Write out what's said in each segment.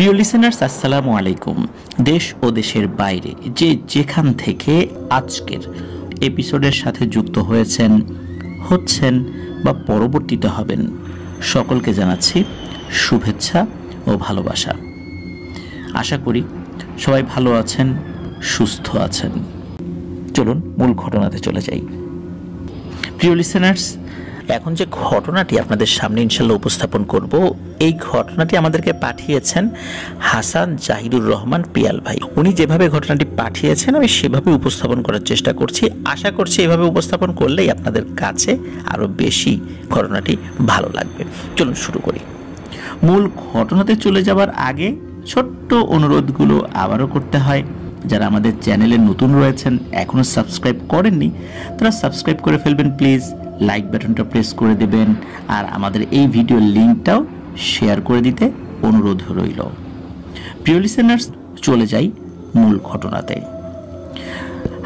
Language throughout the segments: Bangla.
প্রিয় লিসেনার্স, আসসালামু আলাইকুম। দেশ ও দেশের বাইরে যে যেখান থেকে আজকের এপিসোডের সাথে যুক্ত হচ্ছেন বা পরবর্তীতে হবেন, সকলকে জানাচ্ছি শুভেচ্ছা ও ভালোবাসা। আশা করি সবাই ভালো আছেন, সুস্থ আছেন। চলুন মূল ঘটনাতে চলে যাই। প্রিয় লিসেনার্স, এখন যে ঘটনাটি আপনাদের সামনে ইনশাল্লাহ উপস্থাপন করব, এই ঘটনাটি আমাদেরকে পাঠিয়েছেন হাসান জাহিদুর রহমান পিয়াল ভাই। উনি যেভাবে ঘটনাটি পাঠিয়েছেন আমি সেভাবে উপস্থাপন করার চেষ্টা করছি। আশা করছি এভাবে উপস্থাপন করলেই আপনাদের কাছে আরও বেশি ঘটনাটি ভালো লাগবে। চলুন শুরু করি। মূল ঘটনাতে চলে যাওয়ার আগে ছোট্ট অনুরোধগুলো আবারও করতে হয়। যারা আমাদের চ্যানেলে নতুন রয়েছেন, এখনও সাবস্ক্রাইব করেননি, তারা সাবস্ক্রাইব করে ফেলবেন প্লিজ। লাইক বাটনটা প্রেস করে দেবেন, আর আমাদের এই ভিডিওর লিঙ্কটাও শেয়ার করে দিতে অনুরোধ রইল। প্রিয় লিসেনার্স, চলে যাই মূল ঘটনাতে।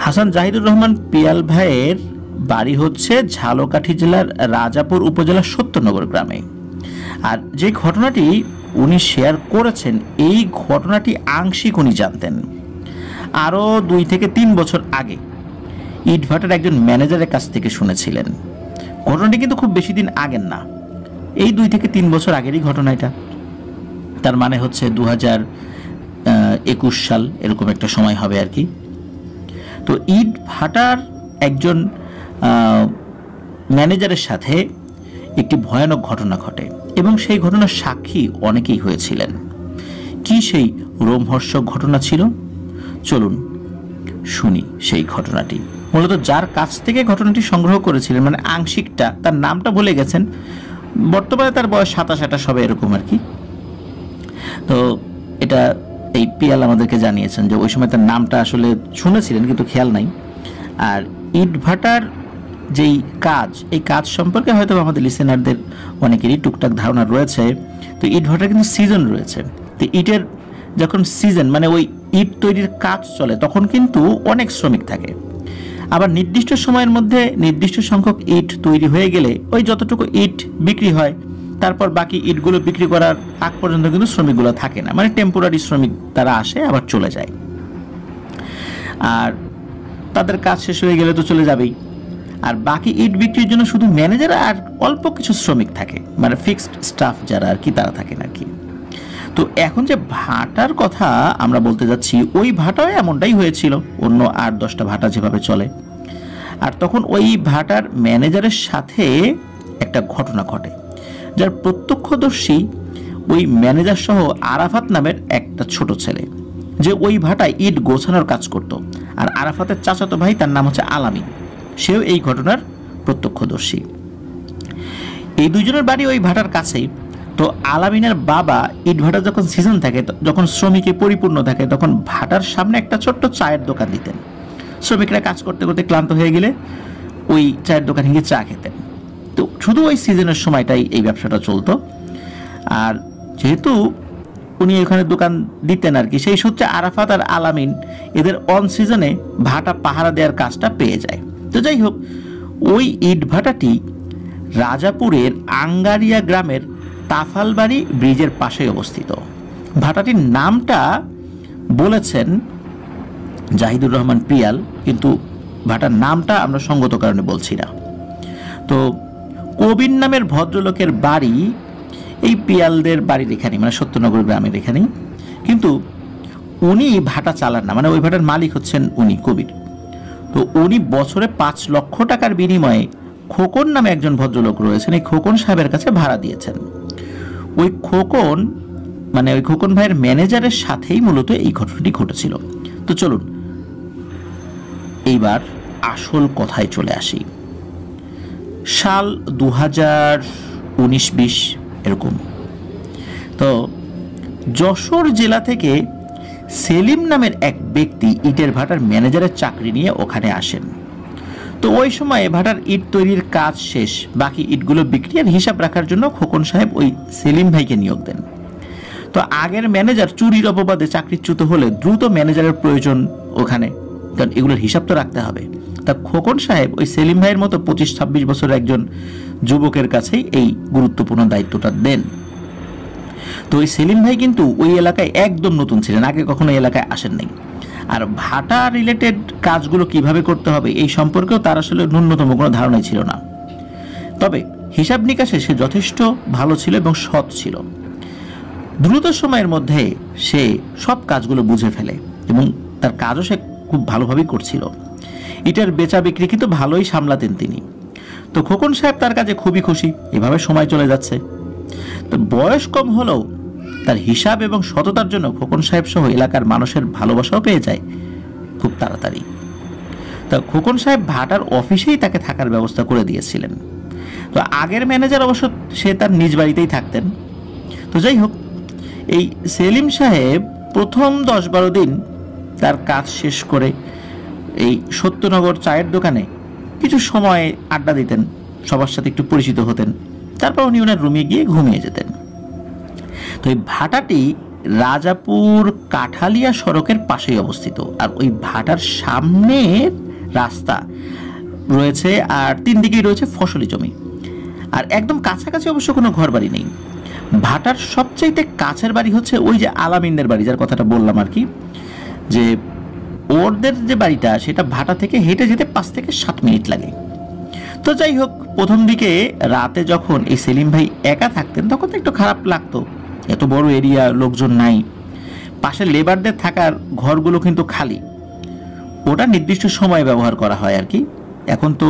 হাসান জাহিদুর রহমান পিয়াল ভাইয়ের বাড়ি হচ্ছে ঝালকাঠি জেলার রাজাপুর উপজেলার সত্যনগর গ্রামে। আর যে ঘটনাটি উনি শেয়ার করেছেন, এই ঘটনাটি আংশিক উনি জানতেন আরও 2 থেকে 3 বছর আগে ইটভাটার একজন ম্যানেজারের কাছ থেকে শুনেছিলেন। ঘটনাটি কিন্তু খুব বেশি দিন আগের না, এই 2 থেকে 3 বছর আগেরই ঘটনা এটা। তার মানে হচ্ছে 2021 সাল, এরকম একটা সময় হবে আর কি। তো ইটভাটার একজন ম্যানেজারের সাথে একটি ভয়ানক ঘটনা ঘটে এবং সেই ঘটনার সাক্ষী অনেকেই হয়েছিলেন। কি সেই রোমহর্ষক ঘটনা ছিল? চলুন শুনি সেই ঘটনাটি। মূলত যার কাছ থেকে ঘটনাটি সংগ্রহ করেছিলেন, মানে আংশিকটা, তার নামটা ভুলে গেছেন। বর্তমানে তার বয়স 27-28 হবে এরকম আর কি। তো এটা এই পিয়াল আমাদেরকে জানিয়েছেন যে ওই সময় তার নামটা আসলে শুনেছিলেন কিন্তু খেয়াল নাই। আর ইটভাটার যেই কাজ, এই কাজ সম্পর্কে হয়তো আমাদের লিসেনারদের অনেকেরই টুকটাক ধারণা রয়েছে। তো ইটভাটার কিন্তু সিজন রয়েছে। তো ইটের যখন সিজন, মানে ওই ইট তৈরির কাজ চলে, তখন কিন্তু অনেক শ্রমিক থাকে। আবার নির্দিষ্ট সময়ের মধ্যে নির্দিষ্ট সংখ্যক ইট তৈরি হয়ে গেলে ওই যতটুকু ইট বিক্রি হয়, তারপর বাকি ইটগুলো বিক্রি করার আগ পর্যন্ত কিন্তু শ্রমিকগুলো থাকে না, মানে টেম্পোরারি শ্রমিক তারা আসে আবার চলে যায়। আর তাদের কাজ শেষ হয়ে গেলে তো চলে যাবেই। আর বাকি ইট বিক্রির জন্য শুধু ম্যানেজার আর অল্প কিছু শ্রমিক থাকে, মানে ফিক্সড স্টাফ যারা আর কি, তারা থাকেন আর কি। তো এখন যে ভাটার কথা আমরা বলতে যাচ্ছি, ওই ভাটাও এমনটাই হয়েছিল, অন্য 8-10টা ভাটা যেভাবে চলে। আর তখন ওই ভাটার ম্যানেজারের সাথে একটা ঘটনা ঘটে, যার প্রত্যক্ষদর্শী ওই ম্যানেজার সহ আরাফাত নামের একটা ছোট ছেলে, যে ওই ভাটায় ইট গোছানোর কাজ করত। আর আরাফাতের চাচাতো ভাই, তার নাম হচ্ছে আলামিন, সেও এই ঘটনার প্রত্যক্ষদর্শী। এই দুজনের বাড়ি ওই ভাটার কাছেই। তো আলামিনের বাবা ইটভাটা যখন সিজন থাকে, যখন শ্রমিকে পরিপূর্ণ থাকে, তখন ভাটার সামনে একটা ছোট্ট চায়ের দোকান দিতেন। শ্রমিকরা কাজ করতে করতে ক্লান্ত হয়ে গেলে ওই চায়ের দোকানে গিয়ে চা খেতেন। তো শুধু ওই সিজনের সময়টাই এই ব্যবসাটা চলতো। আর যেহেতু উনি ওখানে দোকান দিতেন আর কি, সেই সূত্রে আরাফাত আর আলামিন এদের অন সিজনে ভাটা পাহারা দেওয়ার কাজটা পেয়ে যায়। তো যাই হোক, ওই ইটভাটাটি রাজাপুরের আঙ্গারিয়া গ্রামের তাফালবাড়ি ব্রিজের পাশে অবস্থিত। ভাটাটির নামটা বলেছেন জাহিদুর রহমান পিয়াল, কিন্তু ভাটার নামটা আমরা সঙ্গত কারণে বলছি না। তো কবির নামের ভদ্রলোকের বাড়ি এই পিয়ালদের বাড়ির এখানেই, মানে সত্যনগর গ্রামের এখানেই। কিন্তু উনি ভাটা চালান না, মানে ওই ভাটার মালিক হচ্ছেন উনি, কবির। তো উনি বছরে 5 লক্ষ টাকার বিনিময়ে খোকন নামে একজন ভদ্রলোক রয়েছেন, এই খোকন সাহেবের কাছে ভাড়া দিয়েছেন। ওই খোকন, মানে ওই খোকন ভাইয়ের ম্যানেজারের সাথেই মূলত এই ঘটনাটি ঘটেছিল। তো চলুন এইবার আসল কথায় চলে আসি। সাল 2019-20 এরকম। তো যশোর জেলা থেকে সেলিম নামের এক ব্যক্তি ইটের ভাটার ম্যানেজারের চাকরি নিয়ে ওখানে আসেন। তো ওই সময় ভাটার ইট তৈরির কাজ শেষ, বাকি ইটগুলো বিক্রি আর হিসাব রাখার জন্য খোকন সাহেব ওই সেলিম ভাইকে নিয়োগ দেন। তো আগের ম্যানেজার চুরির অপবাদে চাকরিচ্যুত হলে দ্রুত ম্যানেজারের প্রয়োজন ওখানে, কারণ এগুলোর হিসাব তো রাখতে হবে। তা খোকন সাহেব ওই সেলিম ভাইয়ের মতো 25-26 বছরের একজন যুবকের কাছেই এই গুরুত্বপূর্ণ দায়িত্বটা দেন। তো ওই সেলিম ভাই কিন্তু ওই এলাকায় একদম নতুন ছিলেন, আগে কখনো এই এলাকায় আসেন নাই। আর ভাটা রিলেটেড কাজগুলো কিভাবে করতে হবে এই সম্পর্কেও তার আসলে ন্যূনতম কোনো ধারণাই ছিল না। তবে হিসাব নিকাশে সে যথেষ্ট ভালো ছিল এবং সৎ ছিল। দ্রুত সময়ের মধ্যে সে সব কাজগুলো বুঝে ফেলে এবং তার কাজও সে খুব ভালোভাবেই করছিল। ইটের বেচা বিক্রি কিন্তু ভালোই সামলাতেন তিনি। তো খোকন সাহেব তার কাজে খুবই খুশি, এভাবে সময় চলে যাচ্ছে। তো বয়স কম হলেও তার হিসাব এবং সততার জন্য খোকন সাহেব সহ এলাকার মানুষের ভালোবাসাও পেয়ে যায় খুব তাড়াতাড়ি। তা খোকন সাহেব ভাটার অফিসেই তাকে থাকার ব্যবস্থা করে দিয়েছিলেন। তো আগের ম্যানেজার অবশ্য সে তার নিজ বাড়িতেই থাকতেন। তো যাই হোক, এই সেলিম সাহেব প্রথম 10-12 দিন তার কাজ শেষ করে এই সত্যনগর চায়ের দোকানে কিছু সময় আড্ডা দিতেন, সবার সাথে একটু পরিচিত হতেন, তারপর উনি ওনার রুমে গিয়ে ঘুমিয়ে যেতেন। তো এই ভাটাটি রাজাপুর কাঠালিয়া সড়কের পাশেই অবস্থিত। আর ওই ভাটার সামনের রাস্তা রয়েছে, আর 3 দিকেই রয়েছে ফসলি জমি। আর একদম কাছাকাছি অবশ্য কোনো ঘর বাড়ি নেই। ভাটার সবচাইতে কাছের বাড়ি হচ্ছে ওই যে আলামিনদের বাড়ি, যার কথাটা বললাম আর কি, যে ওদের যে বাড়িটা সেটা ভাটা থেকে হেঁটে যেতে 5 থেকে 7 মিনিট লাগে। তো যাই হোক, প্রথম দিকে রাতে যখন এই সেলিম ভাই একা থাকতেন তখন তো একটু খারাপ লাগতো, এত বড় এরিয়া, লোকজন নাই, পাশে লেবারদের থাকার ঘরগুলো কিন্তু খালি। ওটা নির্দিষ্ট সময় ব্যবহার করা হয় আর কি। এখন তো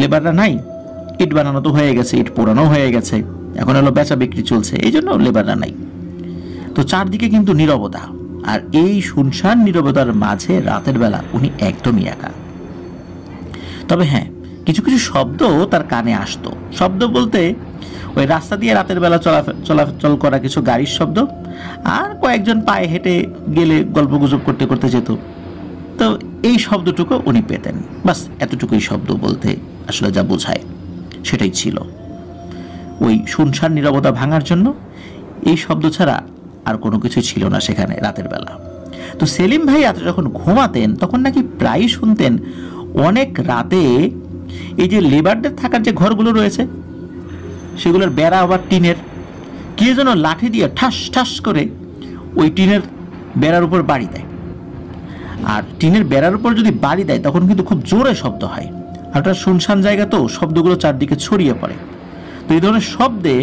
লেবাররা নাই, ইট বানানো তো হয়ে গেছে, ইট পোড়ানো হয়ে গেছে, এখন হলো বেচা বিক্রি চলছে, এই জন্য লেবাররা নাই। তো চারদিকে কিন্তু নীরবতা, আর এই শুনশান নীরবতার মাঝে রাতের বেলা উনি একদমই একা। তবে হ্যাঁ, কিছু কিছু শব্দ তার কানে আসতো। শব্দ বলতে ওই রাস্তা দিয়ে রাতের বেলা চলাচল করা কিছু গাড়ির শব্দ, আর কয়েকজন পায়ে হেঁটে গেলে গল্প গুজব করতে করতে যেত। তো এই শব্দটুকু উনি পেতেন, বাস এতটুকুই শব্দ বলতে আসলে যা বোঝায় সেটাই ছিল। ওই শুনশান নীরবতা ভাঙার জন্য এই শব্দ ছাড়া আর কোনো কিছু ছিল না সেখানে রাতের বেলা। তো সেলিম ভাই রাতে যখন ঘুমাতেন তখন নাকি প্রায়ই শুনতেন অনেক রাতে এই যে লেবারদের থাকার যে ঘরগুলো রয়েছে সেগুলোর বেড়া আবার টিনের, কে যেন লাঠি দিয়ে ঠাস ঠাস করে ওই টিনের বেড়ার উপর বাড়ি দেয়। আর টিনের বেড়ার উপর যদি বাড়ি দেয় তখন কিন্তু খুব জোরে শব্দ হয়, আর ওটা শুনশান জায়গা তো শব্দগুলো চারদিকে ছড়িয়ে পড়ে। তো এই ধরনের শব্দে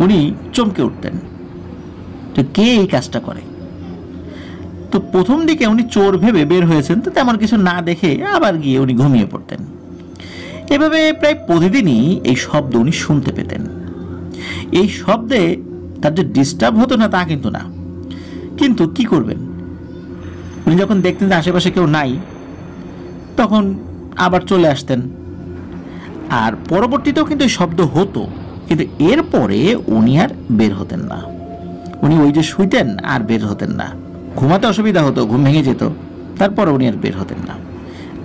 উনি চমকে উঠতেন, তো কে এই কাজটা করে। তো প্রথম দিকে উনি চোর ভেবে বের হয়েছেন, তো তেমন কিছু না দেখে আবার গিয়ে উনি ঘুমিয়ে পড়তেন। এভাবে প্রায় প্রতিদিনই এই শব্দ উনি শুনতে পেতেন। এই শব্দে তার যে ডিস্টার্ব হতো না তা কিন্তু না, কিন্তু কি করবেন, উনি যখন দেখতেন যে আশেপাশে কেউ নাই তখন আবার চলে আসতেন। আর পরবর্তীতেও কিন্তু এই শব্দ হতো, কিন্তু এরপরে উনি আর বের হতেন না। উনি ওই যে শুইতেন আর বের হতেন না, ঘুমাতে অসুবিধা হতো, ঘুম ভেঙে যেত, তারপর উনি আর বের হতেন না,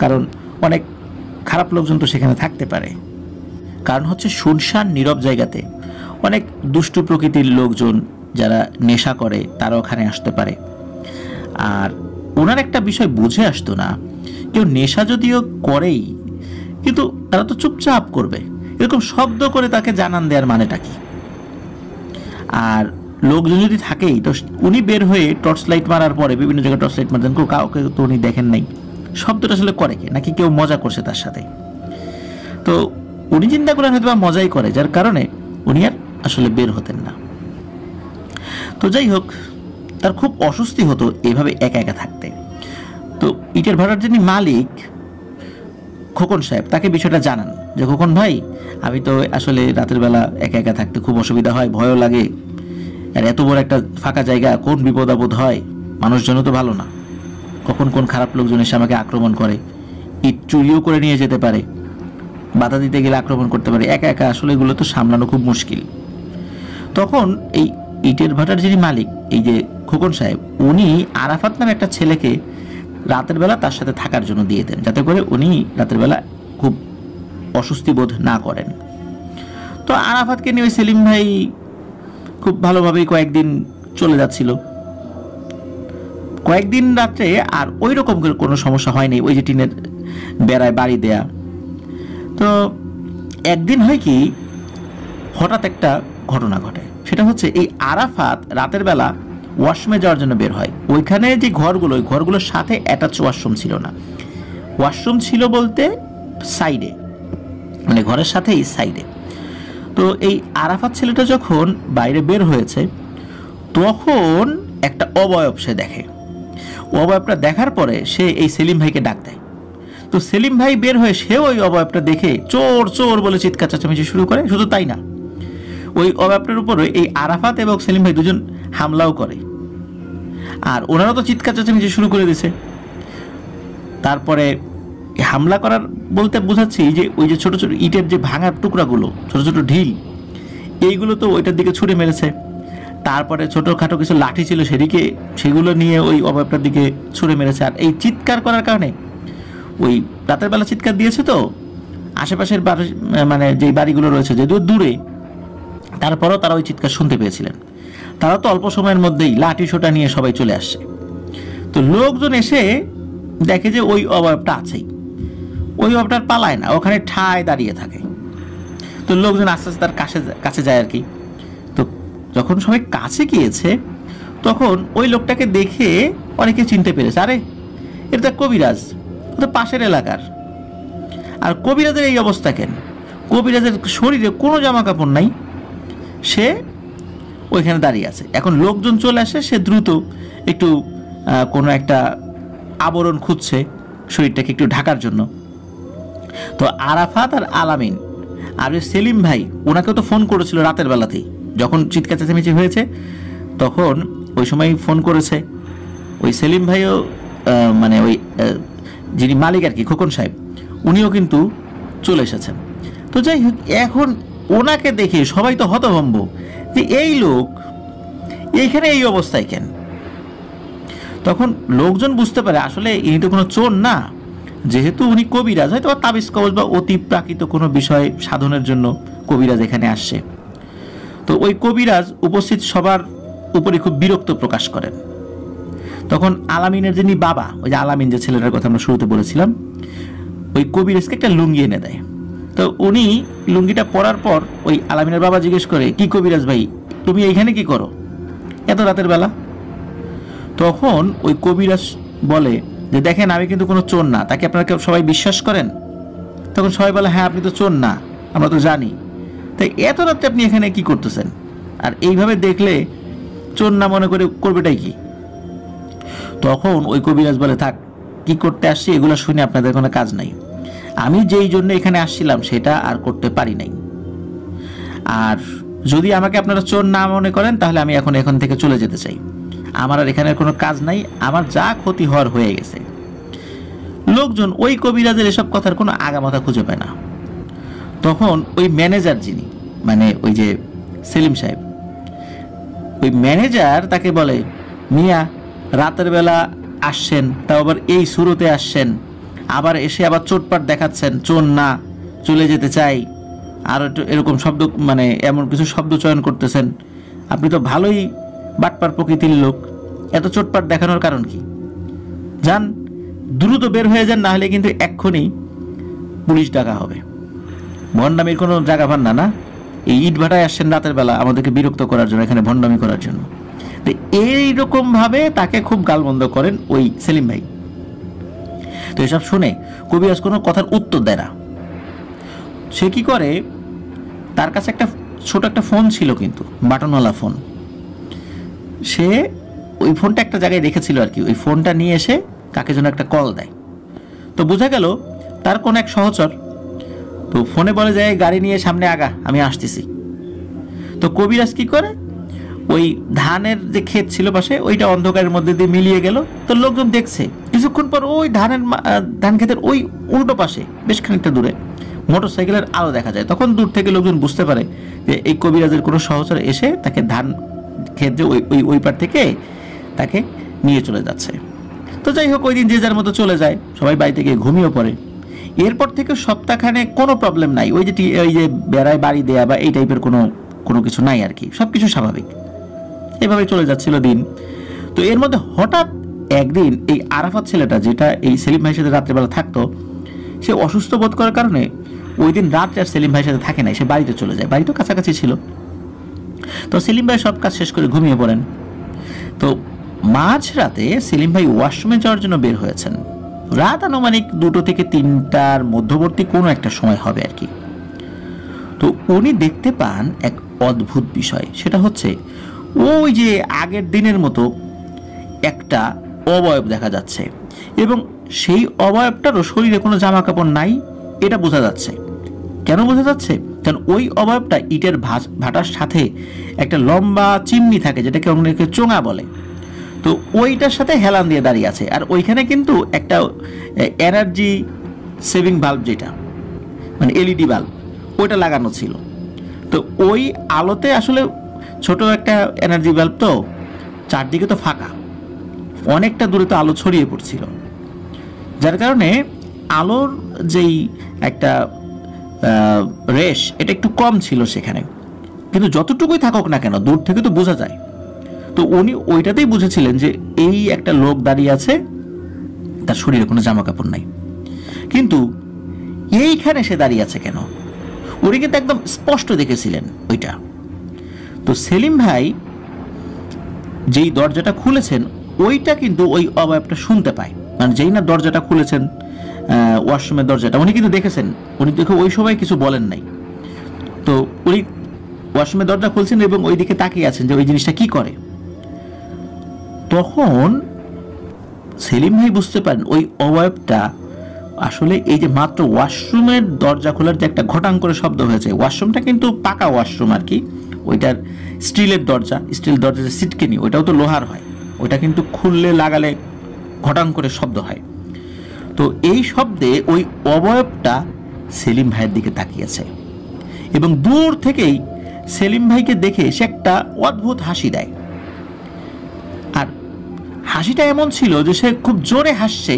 কারণ অনেক খারাপ লোকজন তো সেখানে থাকতে পারে। কারণ হচ্ছে শুনশান নীরব জায়গাতে অনেক দুষ্টু প্রকৃতির লোকজন যারা নেশা করে তারা ওখানে আসতে পারে। আর ওনার একটা বিষয় বুঝে আসতো না, কেউ নেশা যদিও করেই কিন্তু তারা তো চুপচাপ করবে, এরকম শব্দ করে তাকে জানান দেওয়ার মানেটা কি। আর লোকজন যদি থাকেই তো উনি বের হয়ে টর্চ লাইট মারার পরে বিভিন্ন জায়গায় টর্চ লাইট মারতেন, কাউকে তো উনি দেখেন নাই, শব্দটা আসলে করে কে, নাকি কেউ মজা করছে তার সাথে। তো উনি চিন্তা করেন হয়তো বা মজাই করে, যার কারণে উনি আর আসলে বের হতেন না। তো যাই হোক, তার খুব অস্বস্তি হতো এভাবে একা একা থাকতে। তো ইটের ভাটার যিনি মালিক খোকন সাহেব তাকে বিষয়টা জানান যে খোকন ভাই, আমি তো আসলে রাতের বেলা একা একা থাকতে খুব অসুবিধা হয়, ভয়ও লাগে, আর এত বড় একটা ফাঁকা জায়গা, কোন বিপদ আপদ হয়, মানুষজন তো ভালো না, কখন কোন খারাপ লোকজন এসে আমাকে আক্রমণ করে, ইট চুরিও করে নিয়ে যেতে পারে, বাধা দিতে গেলে আক্রমণ করতে পারে, একা একা আসলে এগুলো তো সামলানো খুব মুশকিল। তখন এই ইটের ভাটার যিনি মালিক এই যে খোকন সাহেব, উনি আরাফাত নামে একটা ছেলেকে রাতের বেলা তার সাথে থাকার জন্য দিয়ে দেন, যাতে করে উনি রাতের বেলা খুব অস্বস্তি বোধ না করেন। তো আরাফাতকে নিয়ে ওই সেলিম ভাই খুব ভালোভাবেই কয়েকদিন চলে যাচ্ছিল। কয়েকদিন রাত্রে আর ওই রকম কোনো সমস্যা হয়নি, ওই যে টিনের বেড়ায় বাড়ি দেয়া। তো একদিন হয় কি, হঠাৎ একটা ঘটনা ঘটে। সেটা হচ্ছে এই আরাফাত রাতের বেলা ওয়াশরুমে যাওয়ার জন্য বের হয়। ওইখানে যে ঘরগুলো, ওই ঘরগুলোর সাথে অ্যাটাচ ওয়াশরুম ছিল না। ওয়াশরুম ছিল বলতে সাইডে, মানে ঘরের সাথেই সাইডে। তো এই আরাফাত ছেলেটা যখন বাইরে বের হয়েছে তখন একটা অবয়ব সে দেখে। অবয়বটা দেখার পরে সে এই সেলিম ভাইকে ডাক দেয়। তো সেলিম ভাই বের হয়ে সেও ওই অবয়বটা দেখে চোর চোর বলে চিৎকার চেঁচামেচি শুরু করে। শুধু তাই না, ওই অবয়বটার উপরে এই আরাফাত এবং সেলিম ভাই দুজন হামলাও করে, আর ওনারা তো চিৎকার চেঁচামেচি শুরু করে দিছে। তারপরে হামলা করার বলতে বোঝাচ্ছি যে ওই যে ছোট ছোট ইটের যে ভাঙার টুকরাগুলো, ছোট ছোট ঢিল, এইগুলো তো ওইটার দিকে ছুঁড়ে মেরেছে। তারপরে ছোটোখাটো কিছু লাঠি ছিল সেগুলো নিয়ে ওই অবয়বটার দিকে ছুঁড়ে মেরেছে। আর এই চিৎকার করার কারণে, ওই রাতের বেলা চিৎকার দিয়েছে তো আশেপাশের বাড়ি, মানে যেই বাড়িগুলো রয়েছে যদিও দূরে, তারপরেও তারা ওই চিৎকার শুনতে পেয়েছিলেন। তারা তো অল্প সময়ের মধ্যেই লাঠি সোটা নিয়ে সবাই চলে আসছে। তো লোকজন এসে দেখে যে ওই অবয়বটা আছেই, ওই অবয়বটার পালায় না, ওখানে ঠায় দাঁড়িয়ে থাকে। তো লোকজন আস্তে আস্তে তার কাছে যায় আর কি। তো যখন সবাই কাছে গিয়েছে তখন ওই লোকটাকে দেখে অনেকে চিনতে পেরেছে, আরে এটা তো কবিরাজ, ও তো পাশের এলাকার। আর কবিরাজের এই অবস্থা কেন? কবিরাজের শরীরে কোনো জামা কাপড় নাই, সে ওইখানে দাঁড়িয়ে আছে। এখন লোকজন চলে আসে, সে দ্রুত একটু কোনো একটা আবরণ খুঁজছে শরীরটাকে একটু ঢাকার জন্য। তো আরাফাত আর আলামিন আর ওই সেলিম ভাই, ওনাকেও তো ফোন করেছিল রাতের বেলাতেই, যখন চিৎকার চেঁচামেচি হয়েছে তখন ওই সময় ফোন করেছে। ওই সেলিম ভাইও মানে ওই যিনি মালিক আর কি, খোকন সাহেব, উনিও কিন্তু চলে এসেছেন। তো যাই হোক, এখন ওনাকে দেখে সবাই তো হতভম্ব যে এই লোক এইখানে এই অবস্থায় কেন। তখন লোকজন বুঝতে পারে আসলে ইনি তো কোনো চোর না, যেহেতু উনি কবিরাজ, হয়তো তাবিজ কবজ বা অতি প্রাকৃত কোনো বিষয় সাধনের জন্য কবিরাজ এখানে আসছে। তো ওই কবিরাজ উপস্থিত সবার উপরে খুব বিরক্ত প্রকাশ করেন। তখন আলামিনের যিনি বাবা, ওই যে আলামিন যে ছেলেটার কথা আমরা শুরুতে বলেছিলাম, ওই কবিরাজকে একটা লুঙ্গি এনে দেয়। তো উনি লুঙ্গিটা পরার পর ওই আলামিনের বাবা জিজ্ঞেস করে, কি কবিরাজ ভাই, তুমি এইখানে কি করো এত রাতের বেলা? তখন ওই কবিরাজ বলে যে দেখেন, আমি কিন্তু কোনো চোর না। তাকে আপনারা সবাই বিশ্বাস করেন? তখন সবাই বলে, হ্যাঁ আপনি তো চোর না, আমরা তো জানি। তাই এত রাতে আপনি এখানে কি করতেছেন? আর এইভাবে দেখলে চোর না মনে করে করবেটাই কি? তখন ওই কবিরাজ বলে, থাক, কি করতে আসছি এগুলো শুনে আপনাদের কোনো কাজ নাই। আমি যেই জন্য এখানে আসছিলাম সেটা আর করতে পারি নাই। আর যদি আমাকে আপনারা চোর না মনে করেন তাহলে আমি এখান থেকে চলে যেতে চাই। আমার আর এখানে কোনো কাজ নাই, আমার যা ক্ষতি হওয়ার হয়ে গেছে। লোকজন ওই কবিরাজের এসব কথার কোনো আগামাথা খুঁজে পায় না। তখন ওই ম্যানেজার যিনি, মানে ওই যে সেলিম সাহেব, ওই ম্যানেজার তাকে বলে, মিয়া রাতের বেলা আসছেন, তাও আবার এই শুরুতে আসছেন, আবার এসে আবার চোটপাট দেখাচ্ছেন, চোর না, চলে যেতে চাই, আর একটু এরকম শব্দ, মানে এমন কিছু শব্দ চয়ন করতেছেন। আপনি তো ভালোই বাটপার প্রকৃতির লোক, এত চোটপাট দেখানোর কারণ কি? যান, দ্রুত বের হয়ে যান, না হলে কিন্তু এক্ষুনি পুলিশ ডাকা হবে। ভণ্ডামির কোনো জায়গা পান না, না? এই ইট ভাটায় আসছেন রাতের বেলা আমাদেরকে বিরক্ত করার জন্য, এখানে ভণ্ডামি করার জন্য। তো এইরকমভাবে তাকে খুব গালমন্দ করেন ওই সেলিম ভাই। তো এসব শুনে কবিরাজ কোনো কথার উত্তর দেয় না। সে কি করে, তার কাছে একটা ছোট একটা ফোন ছিল, কিন্তু বাটনওয়ালা ফোন। সে ওই ফোনটা একটা জায়গায় রেখেছিল আর কি। ওই ফোনটা নিয়ে এসে কাকে যেন একটা কল দেয়। তো বোঝা গেল তার কোন এক সহচর। তো ফোনে বলে যায়, গাড়ি নিয়ে সামনে আগা, আমি আসতেছি। তো কবিরাজ কি করে, ওই ধানের যে ক্ষেত ছিল পাশে, ওইটা অন্ধকারের মধ্যে দিয়ে মিলিয়ে গেল। তো লোকজন দেখছে কিছুক্ষণ পর ওই ধান ক্ষেতের ওই উল্টো পাশে বেশ খানিকটা দূরে মোটরসাইকেলের আলো দেখা যায়। তখন দূর থেকে লোকজন বুঝতে পারে যে এই কবিরাজের কোনো সহচর এসে তাকে ধান ক্ষেত যে ওই পার থেকে তাকে নিয়ে চলে যাচ্ছে। তো যাই হোক, ওই দিন যে যার মতো চলে যায়, সবাই বাড়িতে গিয়ে ঘুমিয়ে পড়ে। এরপর থেকে সপ্তাহখানে কোনো প্রবলেম নাই, ওই যে বেড়ায় বাড়ি দেয়া বা এই টাইপের কোনো কিছু নাই আর কি, সব কিছু স্বাভাবিক। এভাবে চলে যাচ্ছিল দিন। তো এর মধ্যে হঠাৎ একদিন এই আরাফাত ছেলেটা, যেটা এই সেলিম ভাইয়ের সাথে রাত্রেবেলা থাকতো, সে অসুস্থ বোধ করার কারণে ওই দিন রাত্রে আর সেলিম ভাইয়ের সাথে থাকে নাই, সে বাড়িতে চলে যায়। বাড়ি তো কাছাকাছি ছিল। তো সেলিম ভাই সব কাজ শেষ করে ঘুমিয়ে পড়েন। তো মাঝরাতে সেলিম ভাই ওয়াশরুমে যাওয়ার জন্য বের হয়েছেন। রাত আনুমানিক 2টো থেকে 3টার মধ্যবর্তী কোনো একটা সময় হবে আর কি। তো উনি দেখতে পান এক অদ্ভুত বিষয়, সেটা হচ্ছে ওই যে আগের দিনের মতো একটা অবয়ব দেখা যাচ্ছে, এবং সেই অবয়বটারও শরীরে কোনো জামা কাপড় নাই, এটা বোঝা যাচ্ছে। কেন বোঝা যাচ্ছে? কারণ ওই অবয়বটা ইটের ভাটার সাথে একটা লম্বা চিমনি থাকে, যেটাকে অনেকে চোঙা বলে। তো ওইটার সাথে হেলান দিয়ে দাঁড়িয়ে আছে, আর ওইখানে কিন্তু একটা এনার্জি সেভিং বাল্ব, যেটা মানে এলইডি বাল্ব, ওইটা লাগানো ছিল। তো ওই আলোতে আসলে ছোট একটা এনার্জি বাল্ব, তো চারদিকে তো ফাঁকা, অনেকটা দূরে তো আলো ছড়িয়ে পড়ছিল, যার কারণে আলোর যেই একটা রেশ, এটা একটু কম ছিল সেখানে। কিন্তু যতটুকুই থাকুক না কেন, দূর থেকে তো বোঝা যায়। তো উনি ওইটাতেই বুঝেছিলেন যে এই একটা লোক দাঁড়িয়ে আছে, তার শরীরে কোনো জামা কাপড় নাই। কিন্তু এইখানে সে দাঁড়িয়ে আছে কেন, উনি কিন্তু একদম স্পষ্ট দেখেছিলেন ওইটা। তো সেলিম ভাই যেই দরজাটা খুলেছেন, ওইটা কিন্তু ওই অবয়বটা শুনতে পায়। মানে যেই না দরজাটা খুলেছেন, ওয়াশরুমের দরজাটা, উনি কিন্তু দেখেছেন। উনি দেখে ওই সময় কিছু বলেন নাই। তো উনি ওয়াশরুমের দরজা খুলছেন এবং ওই দিকে তাকিয়ে আছেন যে ওই জিনিসটা কি করে। তখন সেলিম ভাই বুঝতে পারেন ওই অবয়বটা আসলে এই যে মাত্র ওয়াশরুমের দরজা খোলার যে একটা ঘটাং করে শব্দ হয়েছে, ওয়াশরুমটা কিন্তু পাকা ওয়াশরুম আর কি, ওইটার স্টিলের দরজা, স্টিল দরজা যে সিটকেনি, ওইটাও তো লোহার হয়, ওইটা কিন্তু খুললে লাগালে ঘটাং করে শব্দ হয়। তো এই শব্দে ওই অবয়বটা সেলিম ভাইয়ের দিকে তাকিয়েছে, এবং দূর থেকেই সেলিম ভাইকে দেখে সে একটা অদ্ভুত হাসি দেয়। আর হাসিটা এমন ছিল যে সে খুব জোরে হাসছে,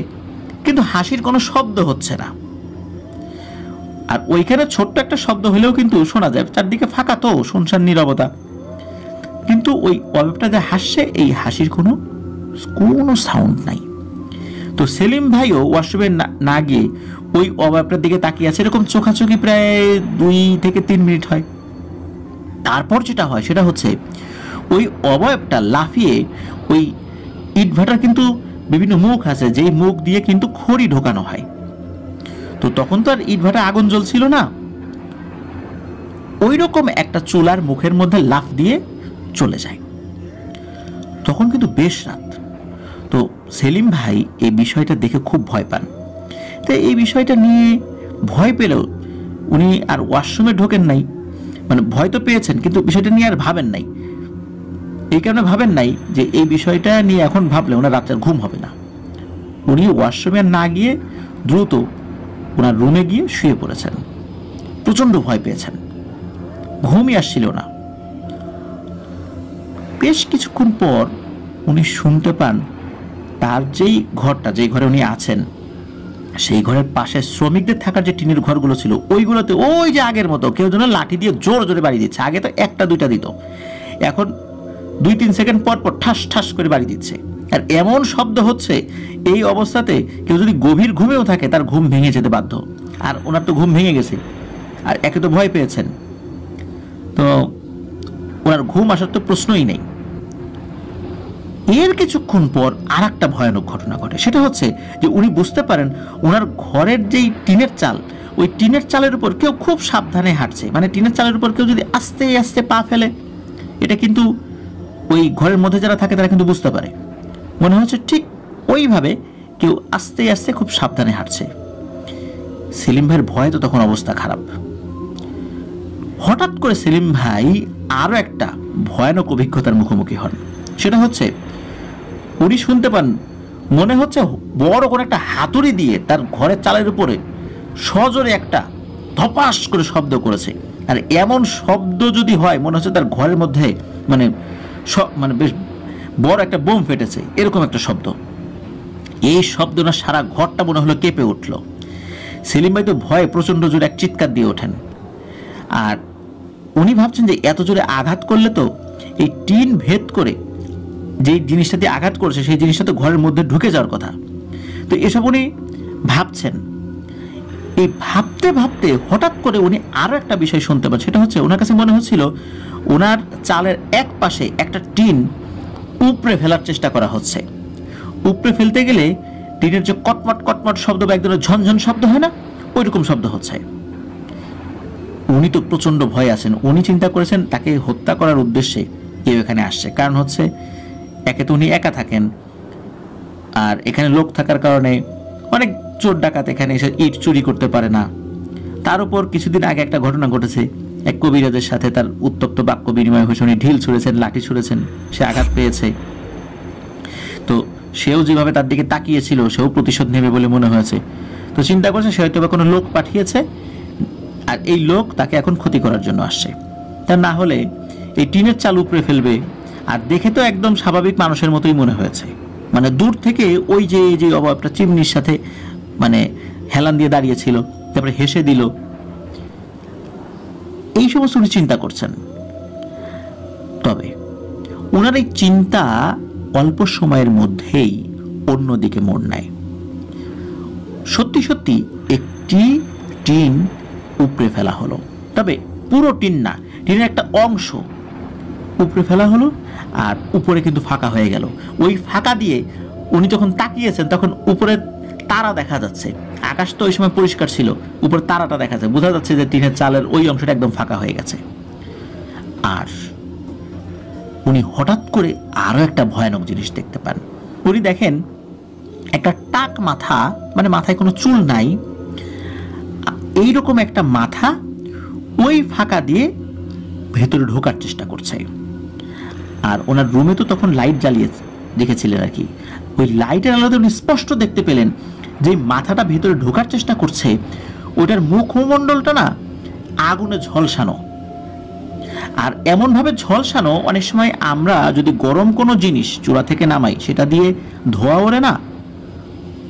কিন্তু হাসির কোনো শব্দ হচ্ছে না। আর ওইখানে ছোট্ট একটা শব্দ হলেও কিন্তু শোনা যায়, চারদিকে ফাঁকা তো, শুনশান নীরবতা। কিন্তু ওই অবয়বটা যে হাসছে, এই হাসির কোনো সাউন্ড নাই। তো সেলিম ভাইও ওয়াশরুমে না গিয়ে ওই অবয়বটার দিকে তাকিয়ে আছে, এরকম চোখাচোখি প্রায় 2 থেকে 3 মিনিট হয়। তারপর যেটা হয় সেটা হচ্ছে ওই অবয়বটা লাফিয়ে ওই ইটভাটার কিন্তু বিভিন্ন মুখ আছে, যেই মুখ দিয়ে কিন্তু খড়ি ঢোকানো হয়। তো তখন তো আর ইটভাটা আগুন জ্বলছিল না, ওই রকম একটা চুলার মুখের মধ্যে লাফ দিয়ে চলে যায়। তখন কিন্তু বেশ রাত। তো সেলিম ভাই এই বিষয়টা দেখে খুব ভয় পান। তো এই বিষয়টা নিয়ে ভয় পেলেও উনি আর ওয়াশরুমে ঢোকেন নাই। মানে ভয় তো পেয়েছেন, কিন্তু বিষয়টা নিয়ে আর ভাবেন নাই। এই কারণে ভাবেন নাই যে এই বিষয়টা নিয়ে এখন ভাবলে ওনার রাতের ঘুম হবে না। উনি ওয়াশরুমে না গিয়ে দ্রুত ওনার রুমে গিয়ে শুয়ে পড়েছেন। প্রচণ্ড ভয় পেয়েছেন, ঘুমই আসছিল না। বেশ কিছুক্ষণ পর উনি শুনতে পান তার যেই ঘরটা, যেই ঘরে উনি আছেন, সেই ঘরের পাশে শ্রমিকদের থাকার যে টিনের ঘরগুলো ছিল, ওইগুলোতে ওই যে আগের মতো কেউ যেন লাঠি দিয়ে জোর জোরে বাড়ি দিচ্ছে। আগে তো 1টা 2টা দিত, এখন 2-3 সেকেন্ড পর পর ঠাস ঠাস করে বাড়ি দিচ্ছে। আর এমন শব্দ হচ্ছে, এই অবস্থাতে কেউ যদি গভীর ঘুমেও থাকে তার ঘুম ভেঙে যেতে বাধ্য। আর ওনার তো ঘুম ভেঙে গেছে, আর একে তো ভয় পেয়েছেন, তো ওনার ঘুম আসার তো প্রশ্নই নেই। এর কিছুক্ষণ পর আর একটা ভয়ানক ঘটনা ঘটে। সেটা হচ্ছে যে উনি বুঝতে পারেন ওনার ঘরের যেই টিনের চাল, ওই টিনের চালের উপর কেউ খুব সাবধানে হাঁটছে। মানে টিনের চালের উপর কেউ যদি আস্তে আস্তে পা ফেলে, এটা কিন্তু ওই ঘরের মধ্যে যারা থাকে তারা কিন্তু বুঝতে পারে। মনে হচ্ছে ঠিক ওইভাবে কেউ আস্তে আস্তে খুব সাবধানে হাঁটছে। সেলিম ভাইয়ের ভয়ে তো তখন অবস্থা খারাপ। হঠাৎ করে সেলিম ভাই আরও একটা ভয়ানক অভিজ্ঞতার মুখোমুখি হন। সেটা হচ্ছে উনি শুনতে পান, মনে হচ্ছে বড় কোনো একটা হাতুড়ি দিয়ে তার ঘরের চালের উপরে সজোরে একটা ধপাস করে শব্দ করেছে। আর এমন শব্দ যদি হয়, মনে হচ্ছে তার ঘরের মধ্যে মানে বেশ বড় একটা বোম ফেটেছে, এরকম একটা শব্দ। এই শব্দ না সারা ঘরটা মনে হলো কেঁপে উঠল। সেলিম ভাই তো ভয়ে প্রচণ্ড জোরে এক চিৎকার দিয়ে ওঠেন। আর উনি ভাবছেন যে এত জোরে আঘাত করলে তো এই টিন ভেদ করে যেই জিনিসটা দিয়ে আঘাত করেছে, সেই জিনিসটা তো ঘরের মধ্যে ঢুকে যাওয়ার কথা। তো এসব উনি ভাবছেন। এই ভাবতে ভাবতে হঠাৎ করে উনি আরও একটা বিষয় শুনতে পান। সেটা হচ্ছে ওনার কাছে মনে হচ্ছিল ওনার চালের এক পাশে একটা টিন উপড়ে ফেলার চেষ্টা করা হচ্ছে। উপড়ে ফেলতে গেলে টিনের যে কটমট কটমট শব্দ বা এক ধরনের ঝনঝন শব্দ হয় না, ওই রকম শব্দ হচ্ছে। উনি তো প্রচণ্ড ভয় আছেন। উনি চিন্তা করেছেন তাকে হত্যা করার উদ্দেশ্যে কেউ এখানে আসছে। কারণ হচ্ছে একে তো উনি একা থাকেন, আর এখানে লোক থাকার কারণে অনেক চোর ডাকাত এখানে এসে ইট চুরি করতে পারে না। তার উপর কিছুদিন আগে একটা ঘটনা ঘটেছে, এক কবিরাজের সাথে তার উত্তপ্ত বাক্য বিনিময় হয়েছে। উনি ঢিল ছুঁড়েছেন, লাঠি ছুঁড়েছেন, সে আঘাত পেয়েছে। তো সেও যেভাবে তার দিকে তাকিয়েছিল, সেও প্রতিশোধ নেবে বলে মনে হয়েছে। তো চিন্তা করছে সে হয়তো বা কোনো লোক পাঠিয়েছে, আর এই লোক তাকে এখন ক্ষতি করার জন্য আসছে। তা না হলে এই টিনের চাল উপড়ে ফেলবে। আর দেখে তো একদম স্বাভাবিক মানুষের মতোই মনে হয়েছে, মানে দূর থেকে ওই যে যে অভাবটা চিমনির সাথে মানে হেলান দিয়ে দাঁড়িয়েছিল, তারপরে হেসে দিল, এই সমস্ত উনি চিন্তা করছেন। তবে ওনার এই চিন্তা অল্প সময়ের মধ্যেই অন্যদিকে মোড় নেয়। সত্যি সত্যি একটি টিন উপড়ে ফেলা হলো, তবে পুরো টিন না, টিনের একটা অংশ উপড়ে ফেলা হলো, আর উপরে কিন্তু ফাঁকা হয়ে গেল। ওই ফাঁকা দিয়ে উনি যখন তাকিয়েছেন তখন উপরে তারা দেখা যাচ্ছে। আকাশ তো ওই সময় পরিষ্কার ছিল, উপরে তারাটা দেখা যায়, বোঝা যাচ্ছে যে টিনের চালের ওই অংশটা একদম ফাঁকা হয়ে গেছে। আর উনি হঠাৎ করে আরো একটা ভয়ানক জিনিস দেখতে পান। উনি দেখেন একটা টাক মাথা, মানে মাথায় কোনো চুল নাই, এইরকম একটা মাথা ওই ফাঁকা দিয়ে ভেতরে ঢোকার চেষ্টা করছে। আর ওনার রুমে তো তখন লাইট জ্বালিয়ে রেখেছিলেন আর কি। ওই লাইটের আলোতে উনি স্পষ্ট দেখতে পেলেন যে মাথাটা ভেতরে ঢোকার চেষ্টা করছে, ওটার মুখমণ্ডলটা না আগুনে ঝলসানো। আর এমনভাবে ঝলসানো, অনেক সময় আমরা যদি গরম কোনো জিনিস চূড়া থেকে নামাই, সেটা দিয়ে ধোঁয়া ওড়ে না,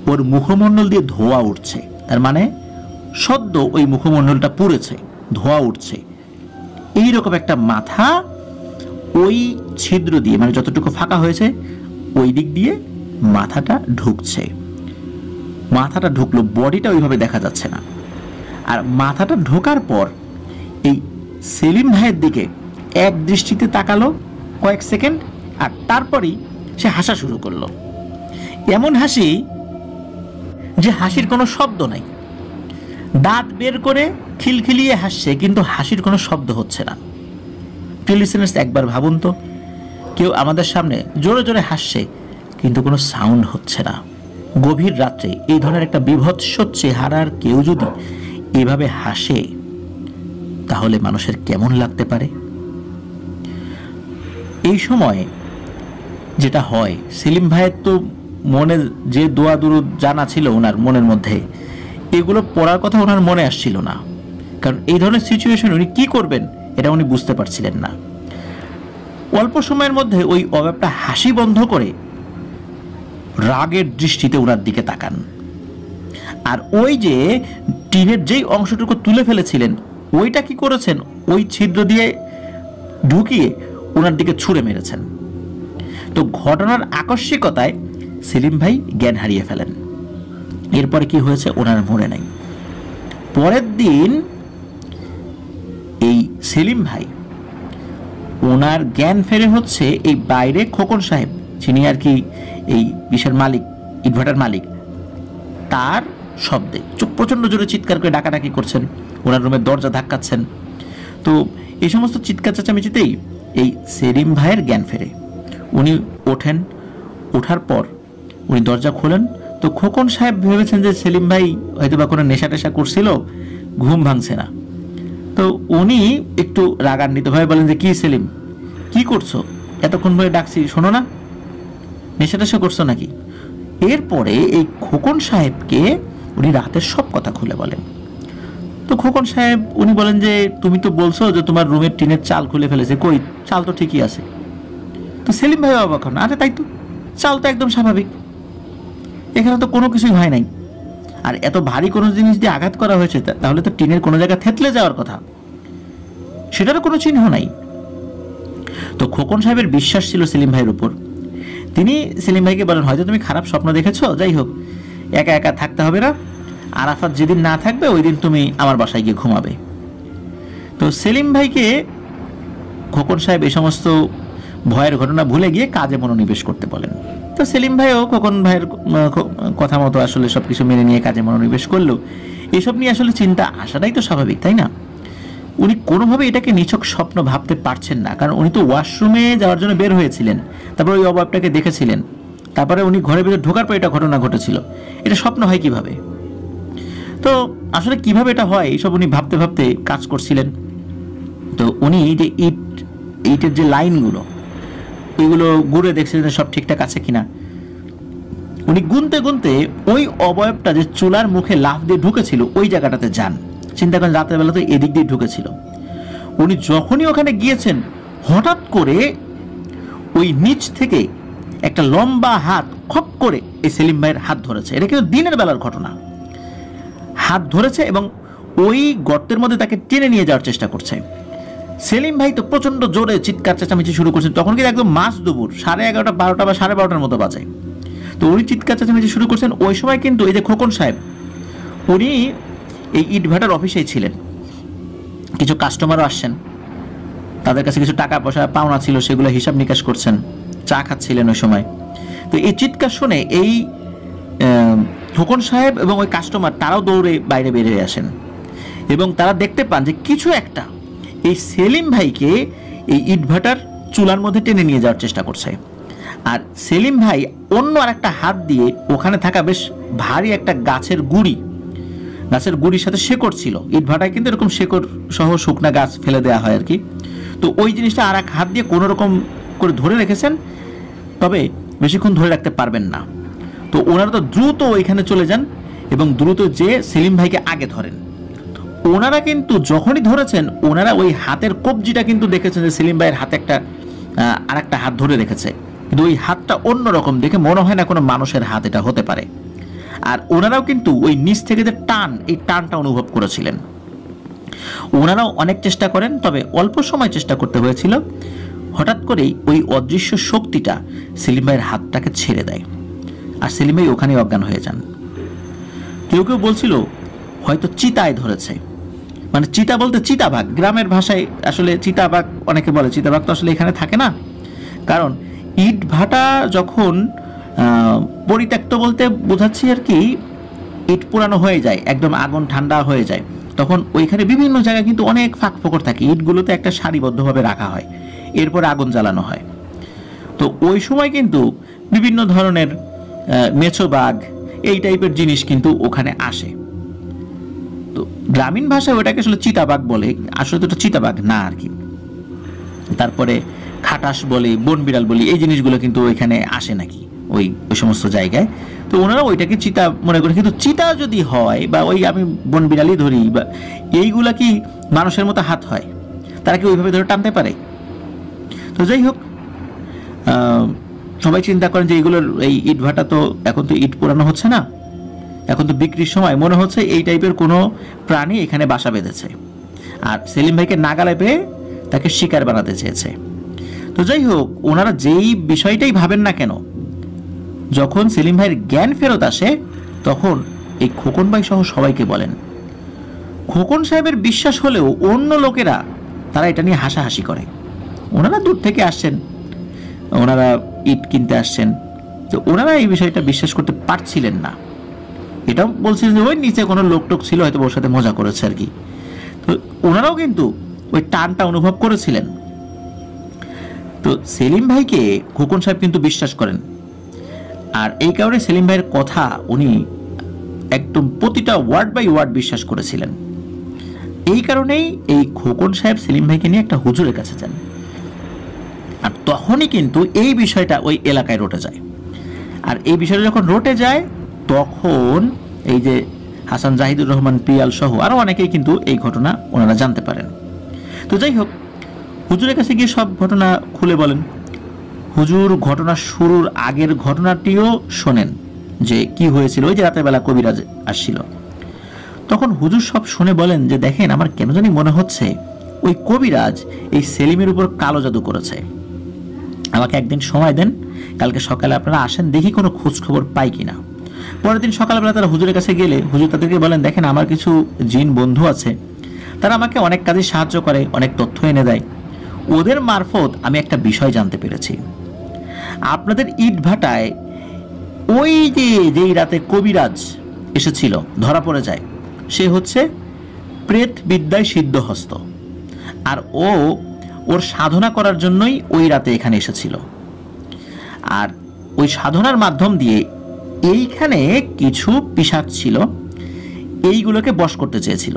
ওর মুখমণ্ডল দিয়ে ধোঁয়া উঠছে। তার মানে সদ্য ওই মুখমণ্ডলটা পুড়েছে, ধোঁয়া উঠছে। এইরকম একটা মাথা ওই ছিদ্র দিয়ে, মানে যতটুকু ফাঁকা হয়েছে ওই দিক দিয়ে মাথাটা ঢুকছে। মাথাটা ঢুকলো, বডিটা ওইভাবে দেখা যাচ্ছে না। আর মাথাটা ঢোকার পর এই সেলিম ভাইয়ের দিকে এক দৃষ্টিতে তাকালো কয়েক সেকেন্ড, আর তারপরেই সে হাসা শুরু করলো। এমন হাসি যে হাসির কোনো শব্দ নাই, দাঁত বের করে খিলখিলিয়ে হাসছে, কিন্তু হাসির কোনো শব্দ হচ্ছে না। লিসেনার্স, একবার ভাবুন তো, কেউ আমাদের সামনে জোরে জোরে হাসছে কিন্তু কোনো সাউন্ড হচ্ছে না। গভীর রাত্রে এই ধরনের একটা বিভৎস চেহারার কেউ যদি এভাবে হাসে, তাহলে মানুষের কেমন লাগতে পারে? এই সময় যেটা হয়, সেলিম ভাইয়ের তো মনে যে দোয়া দুরুদ জানা ছিল ওনার মনের মধ্যে, এগুলো পড়ার কথা ওনার মনে আসছিল না। কারণ এই ধরনের সিচুয়েশন উনি কি করবেন এটা উনি বুঝতে পারছিলেন না। অল্প সময়ের মধ্যে ওই অভাবটা হাসি বন্ধ করে রাগের দৃষ্টিতে ওনার দিকে তাকান। আর ওই যে টিনের যেই অংশটুকু তুলে ফেলেছিলেন, ওইটা কি করেছেন, ওই ছিদ্র দিয়ে ঢুকিয়ে ওনার দিকে ছুঁড়ে মেরেছেন। তো ঘটনার আকস্মিকতায় সেলিম ভাই জ্ঞান হারিয়ে ফেলেন। এরপরে কি হয়েছে ওনার মনে নাই। পরের দিন এই সেলিম ভাই, ওনার জ্ঞান ফেরে হচ্ছে এই বাইরে খোকন সাহেব, যিনি আর কি এই বিষয়ের মালিক, ইটভাটার মালিক, তার শব্দে প্রচণ্ড জোরে চিৎকার করে ডাকাডাকি করছেন, ওনার রুমের দরজা ধাক্কাচ্ছেন। তো এই সমস্ত চিৎকার চেঁচামেচিতেই এই সেলিম ভাইয়ের জ্ঞান ফেরে। উনি ওঠেন, ওঠার পর উনি দরজা খোলেন। তো খোকন সাহেব ভেবেছেন যে সেলিম ভাই হয়তো বা কোনো নেশা টেশা করছিল, ঘুম ভাঙছে না। তো উনি একটু রাগান্বিতভাবে বলেন যে, কি সেলিম, কি করছো, এতক্ষণ ধরে ডাকছি শোনো না, নেশা টেশা করছো নাকি? এরপরে এই খোকন সাহেবকে উনি রাতের সব কথা খুলে বলেন। তো খোকন সাহেব উনি বলেন যে, তুমি তো বলছো যে তোমার রুমের টিনের চাল খুলে ফেলেছে, কই চাল তো ঠিকই আছে। তো সেলিম ভাই অবাক হন, আরে তাই তো, চাল তো একদম স্বাভাবিক, এখানে তো কোনো কিছুই হয় নাই। আর এত ভারী কোনো জিনিস দিয়ে আঘাত করা হয়েছে, তাহলে তো টিনের কোনো জায়গায় থেতলে যাওয়ার কথা, সেটারও কোনো চিহ্ন নাই। তো খোকন সাহেবের বিশ্বাস ছিল সেলিম ভাইয়ের উপর। তিনি সেলিম ভাইকে বলেন, হয়তো তুমি খারাপ স্বপ্ন দেখেছো, যাই হোক, একা একা থাকতে হবে না, আরাফাত যেদিন না থাকবে ওই দিন তুমি আমার বাসায় গিয়ে ঘুমাবে। তো সেলিম ভাইকে খোকন সাহেব এই সমস্ত ভয়ের ঘটনা ভুলে গিয়ে কাজে মনোনিবেশ করতে বলেন। তো সেলিম ভাইও খোকন ভাইয়ের কথা মতো আসলে সব কিছু মেনে নিয়ে কাজে মনোনিবেশ করলো। এসব নিয়ে আসলে চিন্তা আসাটাই তো স্বাভাবিক, তাই না? উনি কোনোভাবে এটাকে নিছক স্বপ্ন ভাবতে পারছেন না, কারণ উনি তো ওয়াশরুমে যাওয়ার জন্য বের হয়েছিলেন, তারপর ওই অভাবটাকে দেখেছিলেন, তারপরে উনি ঘরের ভিতরে ঢোকার পর এটা ঘটনা ঘটেছিল। এটা স্বপ্ন হয় কিভাবে? তো আসলে কিভাবে এটা হয় এইসব উনি ভাবতে ভাবতে কাজ করছিলেন। তো উনি যে ইটের যে লাইনগুলো ওইগুলো ঘুরে দেখছিলেন সব ঠিকঠাক আছে কিনা। উনি গুনতে গুনতে ওই অবয়বটা যে চুলার মুখে লাফ দিয়ে ঢুকেছিল ওই জায়গাটাতে যান। চিন্তা করেন রাতের বেলা তো এদিক দিয়ে ঢুকেছিল। উনি যখনই ওখানে গিয়েছেন হঠাৎ করে ওই নিচ থেকে একটা লম্বা হাত খপ করে এই সেলিম ভাইয়ের হাত ধরেছে। এটা কিন্তু দিনের বেলার ঘটনা। হাত ধরেছে এবং ওই গর্তের মধ্যে তাকে টেনে নিয়ে যাওয়ার চেষ্টা করছে। সেলিম ভাই তো প্রচন্ড জোরে চিৎকার চেঁচামেচি শুরু করছেন। তখন কিন্তু একদম মাঝ দুপুর 11:30, 12টা বা 12:30টার মতো বাজে। তো উনি চিৎকার চেঁচামেচি শুরু করছেন। ওই সময় কিন্তু এই যে খোকন সাহেব উনি এই ইটভাটার অফিসেই ছিলেন। কিছু কাস্টমারও আসছেন, তাদের কাছে কিছু টাকা পয়সা পাওনা ছিল, সেগুলো হিসাব নিকাশ করছেন, চা খাচ্ছিলেন ওই সময়। তো এই চিৎকার শুনে এই খোকন সাহেব এবং ওই কাস্টমার তারাও দৌড়ে বাইরে বেরিয়ে আসেন এবং তারা দেখতে পান যে কিছু একটা এই সেলিম ভাইকে এই ইটভাটার চুলার মধ্যে টেনে নিয়ে যাওয়ার চেষ্টা করছে। আর সেলিম ভাই অন্য আর একটা হাত দিয়ে ওখানে থাকা বেশ ভারী একটা গাছের গুড়ির সাথে শেকড় ছিল। ইটভাটায় কিন্তু এরকম শেকড় সহ শুকনা গাছ ফেলে দেওয়া হয় আর কি। তো ওই জিনিসটা আর এক হাত দিয়ে কোনো রকম করে ধরে রেখেছেন, তবে বেশিক্ষণ ধরে রাখতে পারবেন না। তো ওনারা তো দ্রুত ওইখানে চলে যান এবং দ্রুত যে সেলিম ভাইকে আগে ধরেন। ওনারা কিন্তু যখনই ধরেছেন ওনারা ওই হাতের কবজিটা কিন্তু দেখেছেন যে সেলিম ভাইয়ের হাতে আর একটা হাত ধরে রেখেছে, কিন্তু ওই হাতটা অন্যরকম, দেখে মনে হয় না কোনো মানুষের হাত এটা হতে পারে। আর ওনারাও কিন্তু ওই নিচ থেকে যে এই টানটা অনুভব করেছিলেন। ওনারাও অনেক চেষ্টা করেন, তবে অল্প সময় চেষ্টা করতে হয়েছিল। হঠাৎ করেই ওই অদৃশ্য শক্তিটা সেলিম ভাইয়ের হাতটাকে ছেড়ে দেয় আর সেলিম ভাই ওখানেই অজ্ঞান হয়ে যান। কেউ কেউ বলছিল হয়তো চিতায় ধরেছে, মানে চিতা বলতে চিতাবাঘ, গ্রামের ভাষায় আসলে চিতাবাঘ অনেকে বলে। চিতাবাঘ তো আসলে এখানে থাকে না, কারণ ইট ভাটা যখন পরিত্যক্ত বলতে বোঝাচ্ছি আর কি, ইট পুরানো হয়ে যায়, একদম আগুন ঠান্ডা হয়ে যায়, তখন ওইখানে বিভিন্ন জায়গায় কিন্তু অনেক ফাঁক ফোকর থাকে। ইটগুলোতে একটা সারিবদ্ধভাবে রাখা হয়, এরপর আগুন জ্বালানো হয়। তো ওই সময় কিন্তু বিভিন্ন ধরনের মেছো বাঘ এই টাইপের জিনিস কিন্তু ওখানে আসে। তো গ্রামীণ ভাষায় ওটাকে আসলে চিতাবাঘ বলে, আসলে তো চিতাবাঘ না আর কি। তারপরে খাটাস বলি, বন বিড়াল বলি, এই জিনিসগুলো কিন্তু ওইখানে আসে নাকি ওই সমস্ত জায়গায়। তো ওনারা ওইটাকে চিতা মনে করে, কিন্তু চিতা যদি হয় বা ওই আমি বন বিড়ালই ধরি বা এইগুলা কি মানুষের মতো হাত হয়? তারা কি ওইভাবে ধরে টানতে পারে? তো যাই হোক, সবাই চিন্তা করেন যে এইগুলোর এই ইট ভাটা তো এখন তো ইট পোড়ানো হচ্ছে না, এখন তো বিক্রির সময়, মনে হচ্ছে এই টাইপের কোনো প্রাণী এখানে বাসা বেঁধেছে আর সেলিম ভাইকে নাগালে পেয়ে তাকে শিকার বানাতে চেয়েছে। তো যাই হোক, ওনারা যেই বিষয়টাই ভাবেন না কেন, যখন সেলিম ভাইয়ের জ্ঞান ফেরত আসে তখন এই খোকন ভাই সহ সবাইকে বলেন। খোকন সাহেবের বিশ্বাস হলেও অন্য লোকেরা তারা এটা নিয়ে হাসাহাসি করে। ওনারা দূর থেকে আসছেন, ওনারা ইট কিনতে আসছেন, তো ওনারা এই বিষয়টা বিশ্বাস করতে পারছিলেন না। এটাও বলছিলেন যে ওই নিচে কোনো লোকটোক ছিল, হয়তো ওর সাথে মজা করেছে আর কি। তো ওনারাও কিন্তু ওই টানটা অনুভব করেছিলেন। তো সেলিম ভাইকে খোকন সাহেব কিন্তু বিশ্বাস করেন, আর এই কারণে সেলিম ভাইয়ের কথা উনি একদম প্রতিটা ওয়ার্ড বাই ওয়ার্ড বিশ্বাস করেছিলেন। এই কারণেই এই খোকন সাহেব সেলিম ভাইকে নিয়ে একটা হুজুরের কাছে যান। আর তখনই কিন্তু এই বিষয়টা ওই এলাকায় রটে যায়। আর এই বিষয়টা যখন রটে যায় তখন এই যে হাসান জাহিদুর রহমান পিয়াল সহ আরও অনেকেই কিন্তু এই ঘটনা ওনারা জানতে পারেন। তো যাই হোক, হুজুরের কাছে গিয়ে সব ঘটনা খুলে বলেন। হুজুর ঘটনা শুরুর আগের ঘটনাটিও শোনেন যে কি হয়েছিল। ওই যে রাতের বেলা কবিরাজ আসছিল, তখন হুজুর সব শুনে বলেন যে দেখেন, আমার কেন জানি মনে হচ্ছে ওই কবিরাজ এই সেলিমের উপর কালো জাদু করেছে। আমাকে একদিন সময় দেন, কালকে সকালে আপনারা আসেন, দেখি কোনো খোঁজ খবর পাই কিনা। পরের দিন সকালবেলা তারা হুজুরের কাছে গেলে হুজুর তাদেরকে বলেন, দেখেন আমার কিছু জিন বন্ধু আছে, তারা আমাকে অনেক কাজে সাহায্য করে, অনেক তথ্য এনে দেয়। ওদের মারফত আমি একটা বিষয় জানতে পেরেছি, আপনাদের ইট ভাটায় ওই যেই রাতে কবিরাজ এসেছিল ধরা পড়ে যায়, সে হচ্ছে প্রেত বিদ্যায় সিদ্ধহস্ত, আর ওর সাধনা করার জন্যই ওই রাতে এখানে এসেছিল। আর ওই সাধনার মাধ্যম দিয়ে এইখানে কিছু পিশাচ ছিল, এইগুলোকে বশ করতে চেয়েছিল।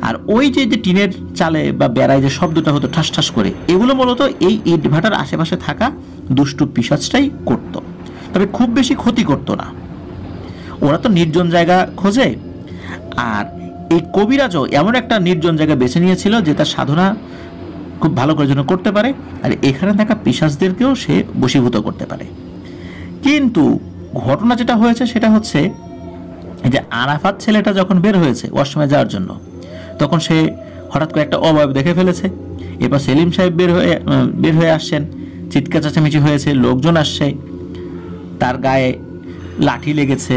আর ওই যে টিনের চালে বা বেড়ায় যে শব্দটা হতো ঠাস ঠাস করে, এগুলো মূলত এই ইট ভাটার আশেপাশে থাকা দুষ্টু পিশাচটাই করত, তবে খুব বেশি ক্ষতি করত না। ওরা তো নির্জন জায়গা খোঁজে, আর এই কবিরাজও এমন একটা নির্জন জায়গা বেছে নিয়েছিল যে তার সাধনা খুব ভালো করে জন্য করতে পারে, আর এখানে থাকা পিশাচদেরকেও সে বশীভূত করতে পারে। কিন্তু ঘটনা যেটা হয়েছে সেটা হচ্ছে যে আরাফাত ছেলেটা যখন বের হয়েছে ওয়াশরুমে যাওয়ার জন্য, তখন সে হঠাৎ করে একটা অবয়ব দেখে ফেলেছে। এবার সেলিম সাহেব বের হয়ে আসছেন, চিৎকার চেঁচামেচি হয়েছে, লোকজন আসছে, তার গায়ে লাঠি লেগেছে,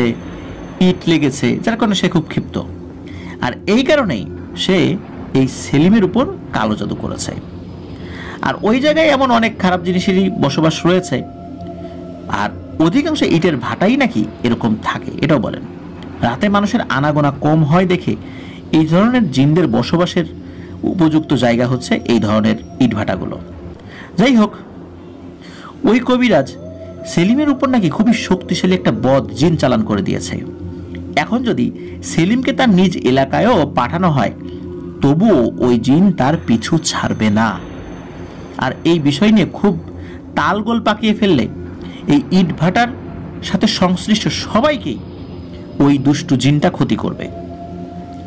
ইট লেগেছে, যার কারণে সে খুব ক্ষিপ্ত। আর এই কারণেই সে এই সেলিমের উপর কালো জাদু করেছে। আর ওই জায়গায় এমন অনেক খারাপ জিনিসেরই বসবাস রয়েছে, আর অধিকাংশ ইটের ভাটাই নাকি এরকম থাকে, এটাও বলেন। রাতে মানুষের আনাগোনা কম হয় দেখে এই ধরনের জিনদের বসবাসের উপযুক্ত জায়গা হচ্ছে এই ধরনের ইটভাটাগুলো। যাই হোক, ওই কবিরাজ সেলিমের উপর নাকি খুবই শক্তিশালী একটা বদ জিন চালান করে দিয়েছে। এখন যদি সেলিমকে তার নিজ এলাকায়ও পাঠানো হয়, তবুও ওই জিন তার পিছু ছাড়বে না। আর এই বিষয় নিয়ে খুব তালগোল পাকিয়ে ফেললে এই ইটভাটার সাথে সংশ্লিষ্ট সবাইকেই ওই দুষ্টু জিনটা ক্ষতি করবে।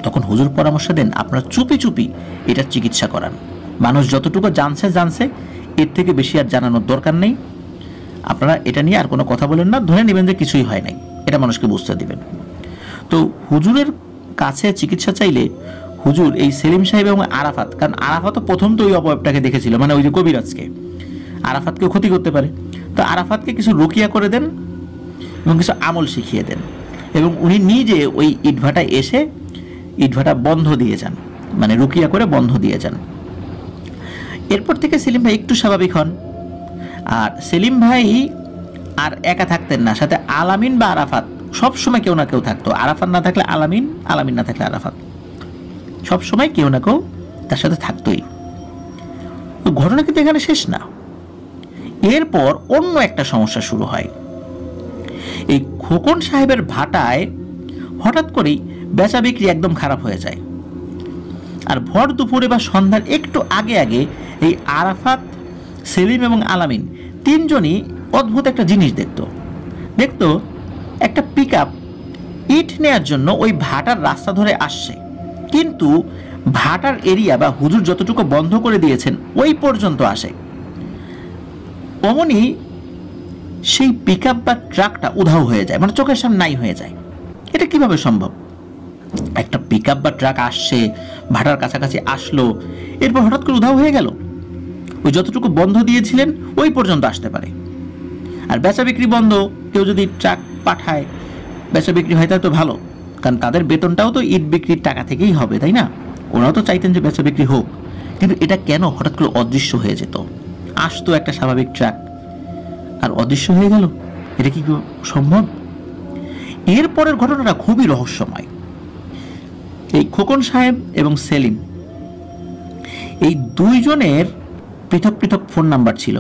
তখন হুজুর পরামর্শ দেন, আপনারা চুপি চুপি এটার চিকিৎসা করান। মানুষ যতটুকু জানছে, এর থেকে বেশি আর জানানোর দরকার নেই। আপনারা এটা নিয়ে আর কোনো কথা বলেন না, ধরে নেবেন যে কিছুই হয় নাই, এটা মানুষকে বুঝতে দিবেন। তো হুজুরের কাছে চিকিৎসা চাইলে হুজুর এই সেলিম সাহেব এবং আরাফাত, কারণ আরাফাতও প্রথম তো ওই অবয়বটাকে দেখেছিল, মানে ওই যে কবিরাজকে, আরাফাতকেও ক্ষতি করতে পারে, তো আরাফাতকে কিছু রুকিয়া করে দেন এবং কিছু আমল শিখিয়ে দেন, এবং উনি নিজে ওই ইটভাটায় এসে ইটভাটা বন্ধ দিয়ে যান, মানে রুকিয়া করে বন্ধ দিয়ে যান। এরপর থেকে সেলিম ভাই একটু স্বাভাবিক হন। আর সেলিম ভাই আর একা থাকতেন না, সাথে আলামিন বা আরাফাত সবসময় কেউ না কেউ থাকতো। আরাফাত না থাকলে আলামিন, আলামিন না থাকলে আরাফাত, সবসময় কেউ না কেউ তার সাথে থাকতোই। তো ঘটনা কিন্তু এখানে শেষ না। এরপর অন্য একটা সমস্যা শুরু হয়। এই খোকন সাহেবের ভাটায় হঠাৎ করেই বেচা বিক্রি একদম খারাপ হয়ে যায়। আর ভর দুপুরে বা সন্ধ্যার একটু আগে আগে এই আরাফাত, সেলিম এবং আলামিন তিনজনই অদ্ভুত একটা জিনিস দেখতো একটা পিকআপ ইট নেয়ার জন্য ওই ভাটার রাস্তা ধরে আসছে, কিন্তু ভাটার এরিয়া বা হুজুর যতটুকু বন্ধ করে দিয়েছেন ওই পর্যন্ত আসে। অমনি সেই পিকআপ বা ট্রাকটা উধাও হয়ে যায়, মানে চোখের সামনে নাই হয়ে যায়। এটা কিভাবে সম্ভব? একটা পিকআপ বা ট্রাক আসছে, ভাটার কাছাকাছি আসলো, এরপর হঠাৎ করে উধাও হয়ে গেল। ওই যতটুকু বন্ধ দিয়েছিলেন ওই পর্যন্ত আসতে পারে। আর বেচা বিক্রি বন্ধ, কেউ যদি ট্রাক পাঠায় বেচা বিক্রি হয় তাহলে তো ভালো, কারণ তাদের বেতনটাও তো ইট বিক্রির টাকা থেকেই হবে, তাই না? ওরাও তো চাইতেন যে বেচা বিক্রি হোক। কিন্তু এটা কেন হঠাৎ করে অদৃশ্য হয়ে যেত? আসতো একটা স্বাভাবিক ট্রাক আর অদৃশ্য হয়ে গেল, এটা কি সম্ভব? এরপরের ঘটনাটা খুবই রহস্যময়। এই খোকন সাহেব এবং সেলিম এই দুইজনের পৃথক পৃথক ফোন নাম্বার ছিল।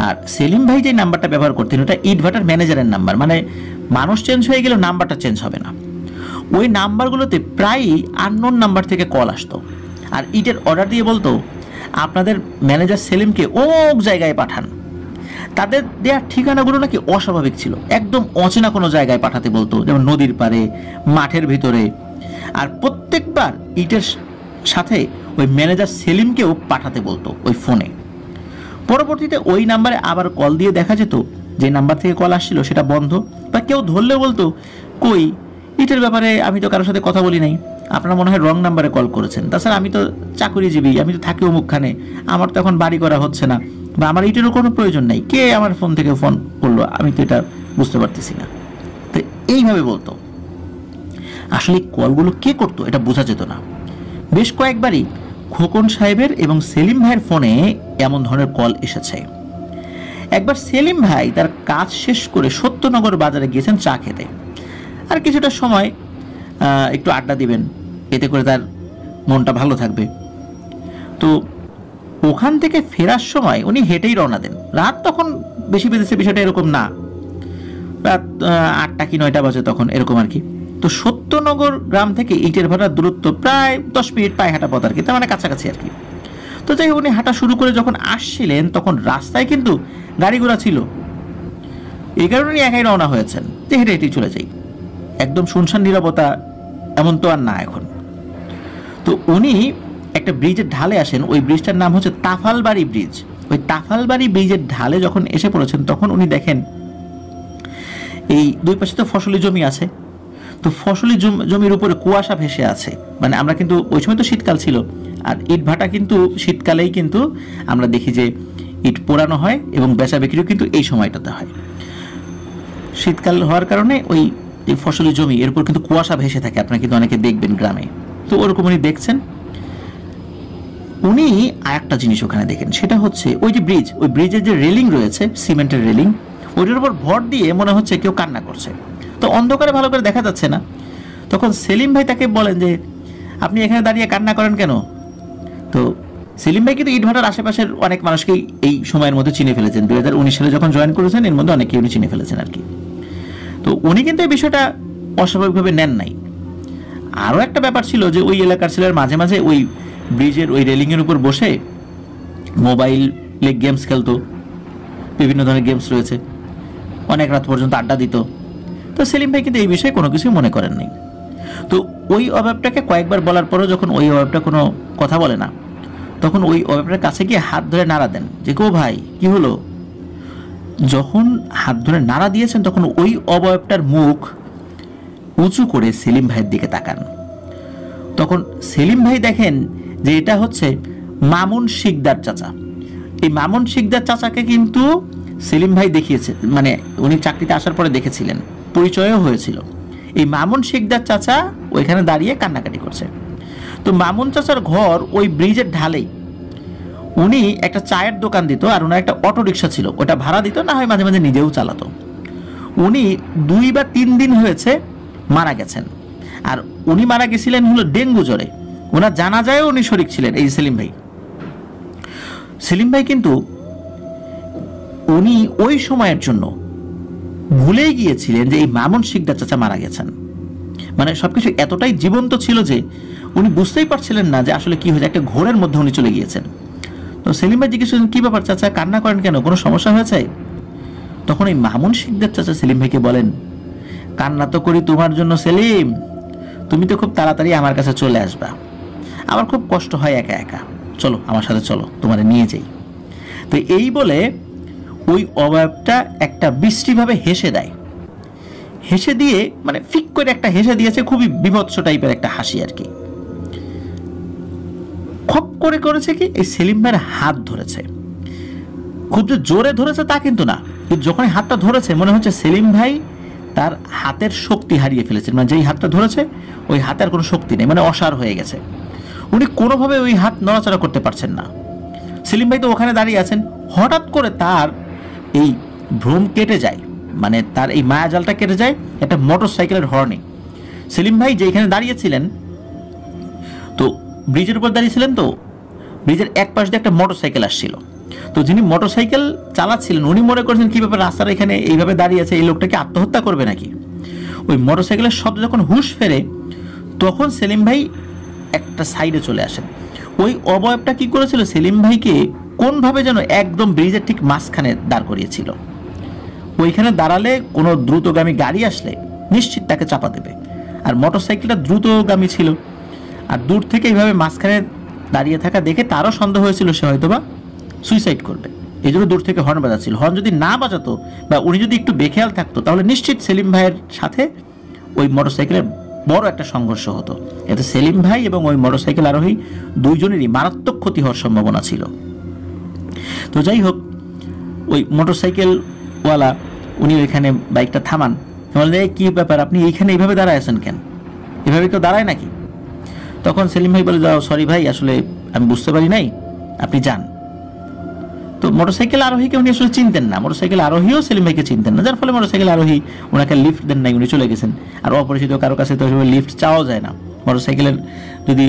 আর সেলিম ভাই যে নাম্বারটা ব্যবহার করতেন ওটা ইটভাটার ম্যানেজারের নাম্বার, মানে মানুষ চেঞ্জ হয়ে গেলেও নাম্বারটা চেঞ্জ হবে না। ওই নাম্বারগুলোতে প্রায়ই আননোন নাম্বার থেকে কল আসতো, আর ইটের অর্ডার দিয়ে বলতো আপনাদের ম্যানেজার সেলিমকে অমুক জায়গায় পাঠান। তাদের দেওয়ার ঠিকানাগুলো নাকি অস্বাভাবিক ছিল, একদম অচেনা কোনো জায়গায় পাঠাতে বলতো, যেমন নদীর পাড়ে, মাঠের ভিতরে। আর প্রত্যেকবার ইটের সাথে ওই ম্যানেজার সেলিমকেও পাঠাতে বলতো ওই ফোনে। পরবর্তীতে ওই নাম্বারে আবার কল দিয়ে দেখা যেত যে নাম্বার থেকে কল আসছিল সেটা বন্ধ, বা কেউ ধরলে বলতো কই ইটের ব্যাপারে আমি তো কারোর সাথে কথা বলি নাই, আপনারা মনে হয় রং নাম্বারে কল করেছেন, তাছাড়া আমি তো চাকুরিজীবী, আমি তো থাকি অমুকখানে, আমার তো এখন বাড়ি করা হচ্ছে না, বা আমার ইটেরও কোনো প্রয়োজন নেই, কে আমার ফোন থেকে ফোন করলো আমি তো এটা বুঝতে পারতেছি না। এইভাবে বলতো। আসলে কলগুলো কে করতো এটা বোঝা যেত না। বেশ কয়েকবারই খোকন সাহেবের এবং সেলিম ভাইয়ের ফোনে এমন ধরনের কল এসেছে। একবার সেলিম ভাই তার কাজ শেষ করে সত্যনগর বাজারে গিয়েছেন চা খেতে, আর কিছুটা সময় একটু আড্ডা দিবেন, এতে করে তার মনটা ভালো থাকবে। তো ওখান থেকে ফেরার সময় উনি হেঁটেই রওনা দেন। রাত তখন বেশি বেজেছে, বিষয়টা এরকম না, রাত 8টা কি 9টা বাজে তখন, এরকম আর কি। তো সত্যনগর গ্রাম থেকে ইটের ভাটার দূরত্ব প্রায় 10 মিনিট পায়ে হাঁটা পথ আর কি, তার মানে কাছাকাছি আর কি। তো যাই উনি হাঁটা শুরু করে যখন আসছিলেন তখন রাস্তায় কিন্তু গাড়ি ঘোড়া ছিল, এই কারণে উনি একাই রওনা হয়েছেন যে হেঁটে হেঁটেই চলে যাই। একদম শুনশান নীরবতা এমন তো আর না এখন। তো উনি একটা ব্রিজের ঢালে আসেন, ওই ব্রিজটার নাম হচ্ছে তাফালবাড়ি ব্রিজ। ওই তাফালবাড়ি ব্রিজের ঢালে যখন এসে পড়েছেন তখন উনি দেখেন এই দুই পাশে তো ফসলি জমি আছে, তো ফসলি জমির উপরে কুয়াশা ভেসে আছে। মানে আমরা কিন্তু ওই সময় তো শীতকাল ছিল, আর ইট ভাটা কিন্তু শীতকালেই কিন্তু আমরা দেখি যে ইট পোড়ানো হয় এবং বেচা বিক্রিও কিন্তু এই সময়টাতে হয়। শীতকাল হওয়ার কারণে ওই যে ফসলি জমি এর উপর কিন্তু কুয়াশা ভেসে থাকে, আপনারা কিন্তু অনেকে দেখবেন গ্রামে। তো ওরকম উনি দেখছেন। উনি আরেকটা জিনিস ওখানে দেখেন, সেটা হচ্ছে ওই যে ব্রিজ, ওই ব্রিজের যে রেলিং রয়েছে, সিমেন্টের রেলিং, ওইটার উপর ভর দিয়ে মনে হচ্ছে কেউ কান্না করছে। তো অন্ধকারে ভালো করে দেখা যাচ্ছে না। তখন সেলিম ভাই তাকে বলেন যে আপনি এখানে দাঁড়িয়ে কান্না করেন কেন? তো সেলিম ভাই কিন্তু ইটভাটার আশেপাশের অনেক মানুষকেই এই সময়ের মধ্যে চিনে ফেলেছেন। 2019 সালে যখন জয়েন করেছেন এর মধ্যে অনেকেই উনি চিনে ফেলেছেন আর কি। তো উনি কিন্তু এই বিষয়টা অস্বাভাবিকভাবে নেন নাই। আরও একটা ব্যাপার ছিল যে ওই এলাকার ছেলের মাঝে মাঝে ওই ব্রিজের ওই রেলিংয়ের উপর বসে মোবাইলে গেমস খেলতো, বিভিন্ন ধরনের গেমস রয়েছে, অনেক রাত পর্যন্ত আড্ডা দিত। তো সেলিম ভাই কিন্তু এই বিষয়ে কোনো কিছুই মনে করেন নাই। তো ওই অভাবটাকে কয়েকবার বলার পরও যখন ওই অভাবটা কোনো কথা বলে না, তখন ওই অভাবটার কাছে গিয়ে হাত ধরে নাড়া দেন যে কো ভাই কি হলো। যখন হাত ধরে নাড়া দিয়েছেন তখন ওই অবয়বটার মুখ উঁচু করে সেলিম ভাইয়ের দিকে তাকান। তখন সেলিম ভাই দেখেন যে এটা হচ্ছে মামুন শিকদার চাচা। এই মামুন শিকদার চাচাকে কিন্তু সেলিম ভাই দেখিয়েছে, মানে উনি চাকরিতে আসার পরে দেখেছিলেন, পরিচয়ও হয়েছিল। এই মামুন শিকদার চাচা ওইখানে দাঁড়িয়ে কান্নাকাটি করছে। তো মামুন চাচার ঘর ওই ব্রিজের ঢালেই। উনি একটা চায়ের দোকান দিত, আর ওনার একটা অটো রিক্সা ছিল, ওটা ভাড়া দিত, না হয় মাঝে মাঝে নিজেও চালাতো। উনি 2 বা 3 দিন হয়েছে মারা গেছেন, আর উনি মারা গেছিলেন হলো ডেঙ্গু জ্বরে। ওনার জানাজায়ও উনি শরিক ছিলেন এই সেলিম ভাই। সেলিম ভাই কিন্তু উনি ওই সময়ের জন্য ভুলেই গিয়েছিলেন যে এই মামুন শিকদার চাচা মারা গেছেন। মানে সবকিছু এতটাই জীবন্ত ছিল যে উনি বুঝতেই পারছিলেন না যে আসলে কি হয়েছে, একটা ঘোরের মধ্যে উনি চলে গিয়েছেন। তো সেলিম ভাই জিজ্ঞেস করলেন কি ব্যাপার চাচা, কান্না করেন কেন, কোনো সমস্যা হয়েছে? তখন এই মামুন শিকদার চাচা সেলিম ভাইকে বলেন, কান্না তো করি তোমার জন্য সেলিম, তুমি তো খুব তাড়াতাড়ি আমার কাছে চলে আসবা, আমার খুব কষ্ট হয় একা একা, চলো আমার সাথে চলো, তোমারে নিয়ে যাই। তো এই বলে ওই অবয়বটা একটা বিশ্রীভাবে হেসে দেয়। হেসে দিয়ে মানে ফিক করে একটা হেসে দিয়েছে, খুবই বিভৎস টাইপের একটা হাসি আর কি। খপ করে করেছে কি, এই সেলিম ভাইয়ের হাত ধরেছে। খুব যে জোরে ধরেছে তা কিন্তু না, কিন্তু যখন হাতটা ধরেছে মনে হচ্ছে সেলিম ভাই তার হাতের শক্তি হারিয়ে ফেলেছেন। মানে যেই হাতটা ধরেছে ওই হাতের কোনো শক্তি নেই, মানে অসাড় হয়ে গেছে। উনি কোনোভাবে ওই হাত নড়াচড়া করতে পারছেন না। সেলিম ভাই তো ওখানে দাঁড়িয়ে আছেন, হঠাৎ করে তার এই ভ্রম কেটে যায়, মানে তার এই মায়াজালটা কেটে যায় একটা মোটর সাইকেলের হর্নে। সেলিম ভাই যেখানে দাঁড়িয়েছিলেন, তো ব্রিজের উপর দাঁড়িয়েছিলেন, তো ব্রিজের এক পাশ দিয়ে একটা মোটর সাইকেল আসছিল। তো যিনি মোটর সাইকেল চালাচ্ছিলেন উনি মনে করছেন কী ব্যাপার, রাস্তার এখানে এইভাবে দাঁড়িয়ে আছে, এই লোকটাকে আত্মহত্যা করবে নাকি। ওই মোটর সাইকেলের শব্দ যখন হুঁশ ফেরে তখন সেলিম ভাই একটা সাইডে চলে আসেন। ওই অবয়বটা কি করেছিল, সেলিম ভাইকে কোনভাবে যেন একদম ব্রিজের ঠিক মাঝখানে দাঁড় করিয়েছিল। ওইখানে দাঁড়ালে কোনো দ্রুতগামী গাড়ি আসলে নিশ্চিত তাকে চাপা দেবে, আর মোটর সাইকেলটা দ্রুতগামী ছিল, আর দূর থেকে এইভাবে মাঝখানে দাঁড়িয়ে থাকা দেখে তারও সন্দেহ হয়েছিল সে হয়তোবা সুইসাইড করবে, এই জন্য দূর থেকে হর্ন বাজাচ্ছিল। হর্ন যদি না বাজাতো বা উনি যদি একটু বেখেয়াল থাকতো তাহলে নিশ্চিত সেলিম ভাইয়ের সাথে ওই মোটর সাইকেলের বড় একটা সংঘর্ষ হতো। এতে সেলিম ভাই এবং ওই মোটর সাইকেল আরোহী দুইজনেরই মারাত্মক ক্ষতি হওয়ার সম্ভাবনা ছিল। তো যাই হোক, ওই মোটর সাইকেলওয়ালা উনি ওইখানে বাইকটা থামান, বললেন কি ব্যাপার, আপনি এইখানে এইভাবে দাঁড়ায় আছেন কেন, এভাবে কেউ দাঁড়ায় নাকি? তখন সেলিম ভাই বলে, যাও সরি ভাই, আসলে আমি বুঝতে পারি নাই, আপনি যান। তো মোটরসাইকেল আরোহীকে উনি আসলে চিনতেন না, মোটরসাইকেল আরোহীও সেলিম ভাইকে চিনতেন না, যার ফলে মোটরসাইকেল আরোহী ওনাকে লিফট দেন নাই, উনি চলে গেছেন। আর অপরিচিত কারো কাছে তো লিফট চাওয়া যায় না, মোটরসাইকেলের যদি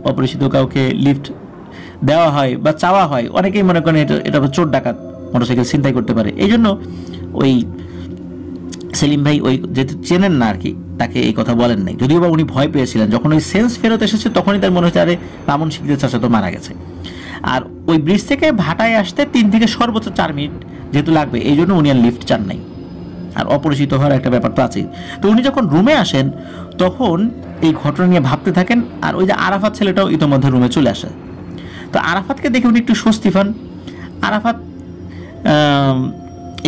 অপরিচিত কাউকে লিফট দেওয়া হয় বা চাওয়া হয়, অনেকেই মনে করেন এটা চোর ডাকাত মোটরসাইকেল ছিনতাই করতে পারে। এই জন্য ওই সেলিম ভাই ওই যেহেতু চেনেন না আর কি, তাকে এই কথা বলেন নাই, যদিও বা উনি ভয় পেয়েছিলেন। যখন ওই সেন্স ফেরত এসেছে তখনই তার মনে হচ্ছে আরে বামন শিকদার চাচা তো মারা গেছে। আর ওই ব্রিজ থেকে ভাটায় আসতে 3 থেকে সর্বোচ্চ 4 মিনিট যেহেতু লাগবে, এই জন্য উনি আর লিফট চান নাই। আর অপরিচিত হওয়ার একটা ব্যাপার তো আছেই। তো উনি যখন রুমে আসেন তখন এই ঘটনা নিয়ে ভাবতে থাকেন। আর ওই যে আরাফাত ছেলেটাও ইতোমধ্যে রুমে চলে আসে। তো আরাফাতকে দেখে উনি একটু স্বস্তি পান। আরাফাত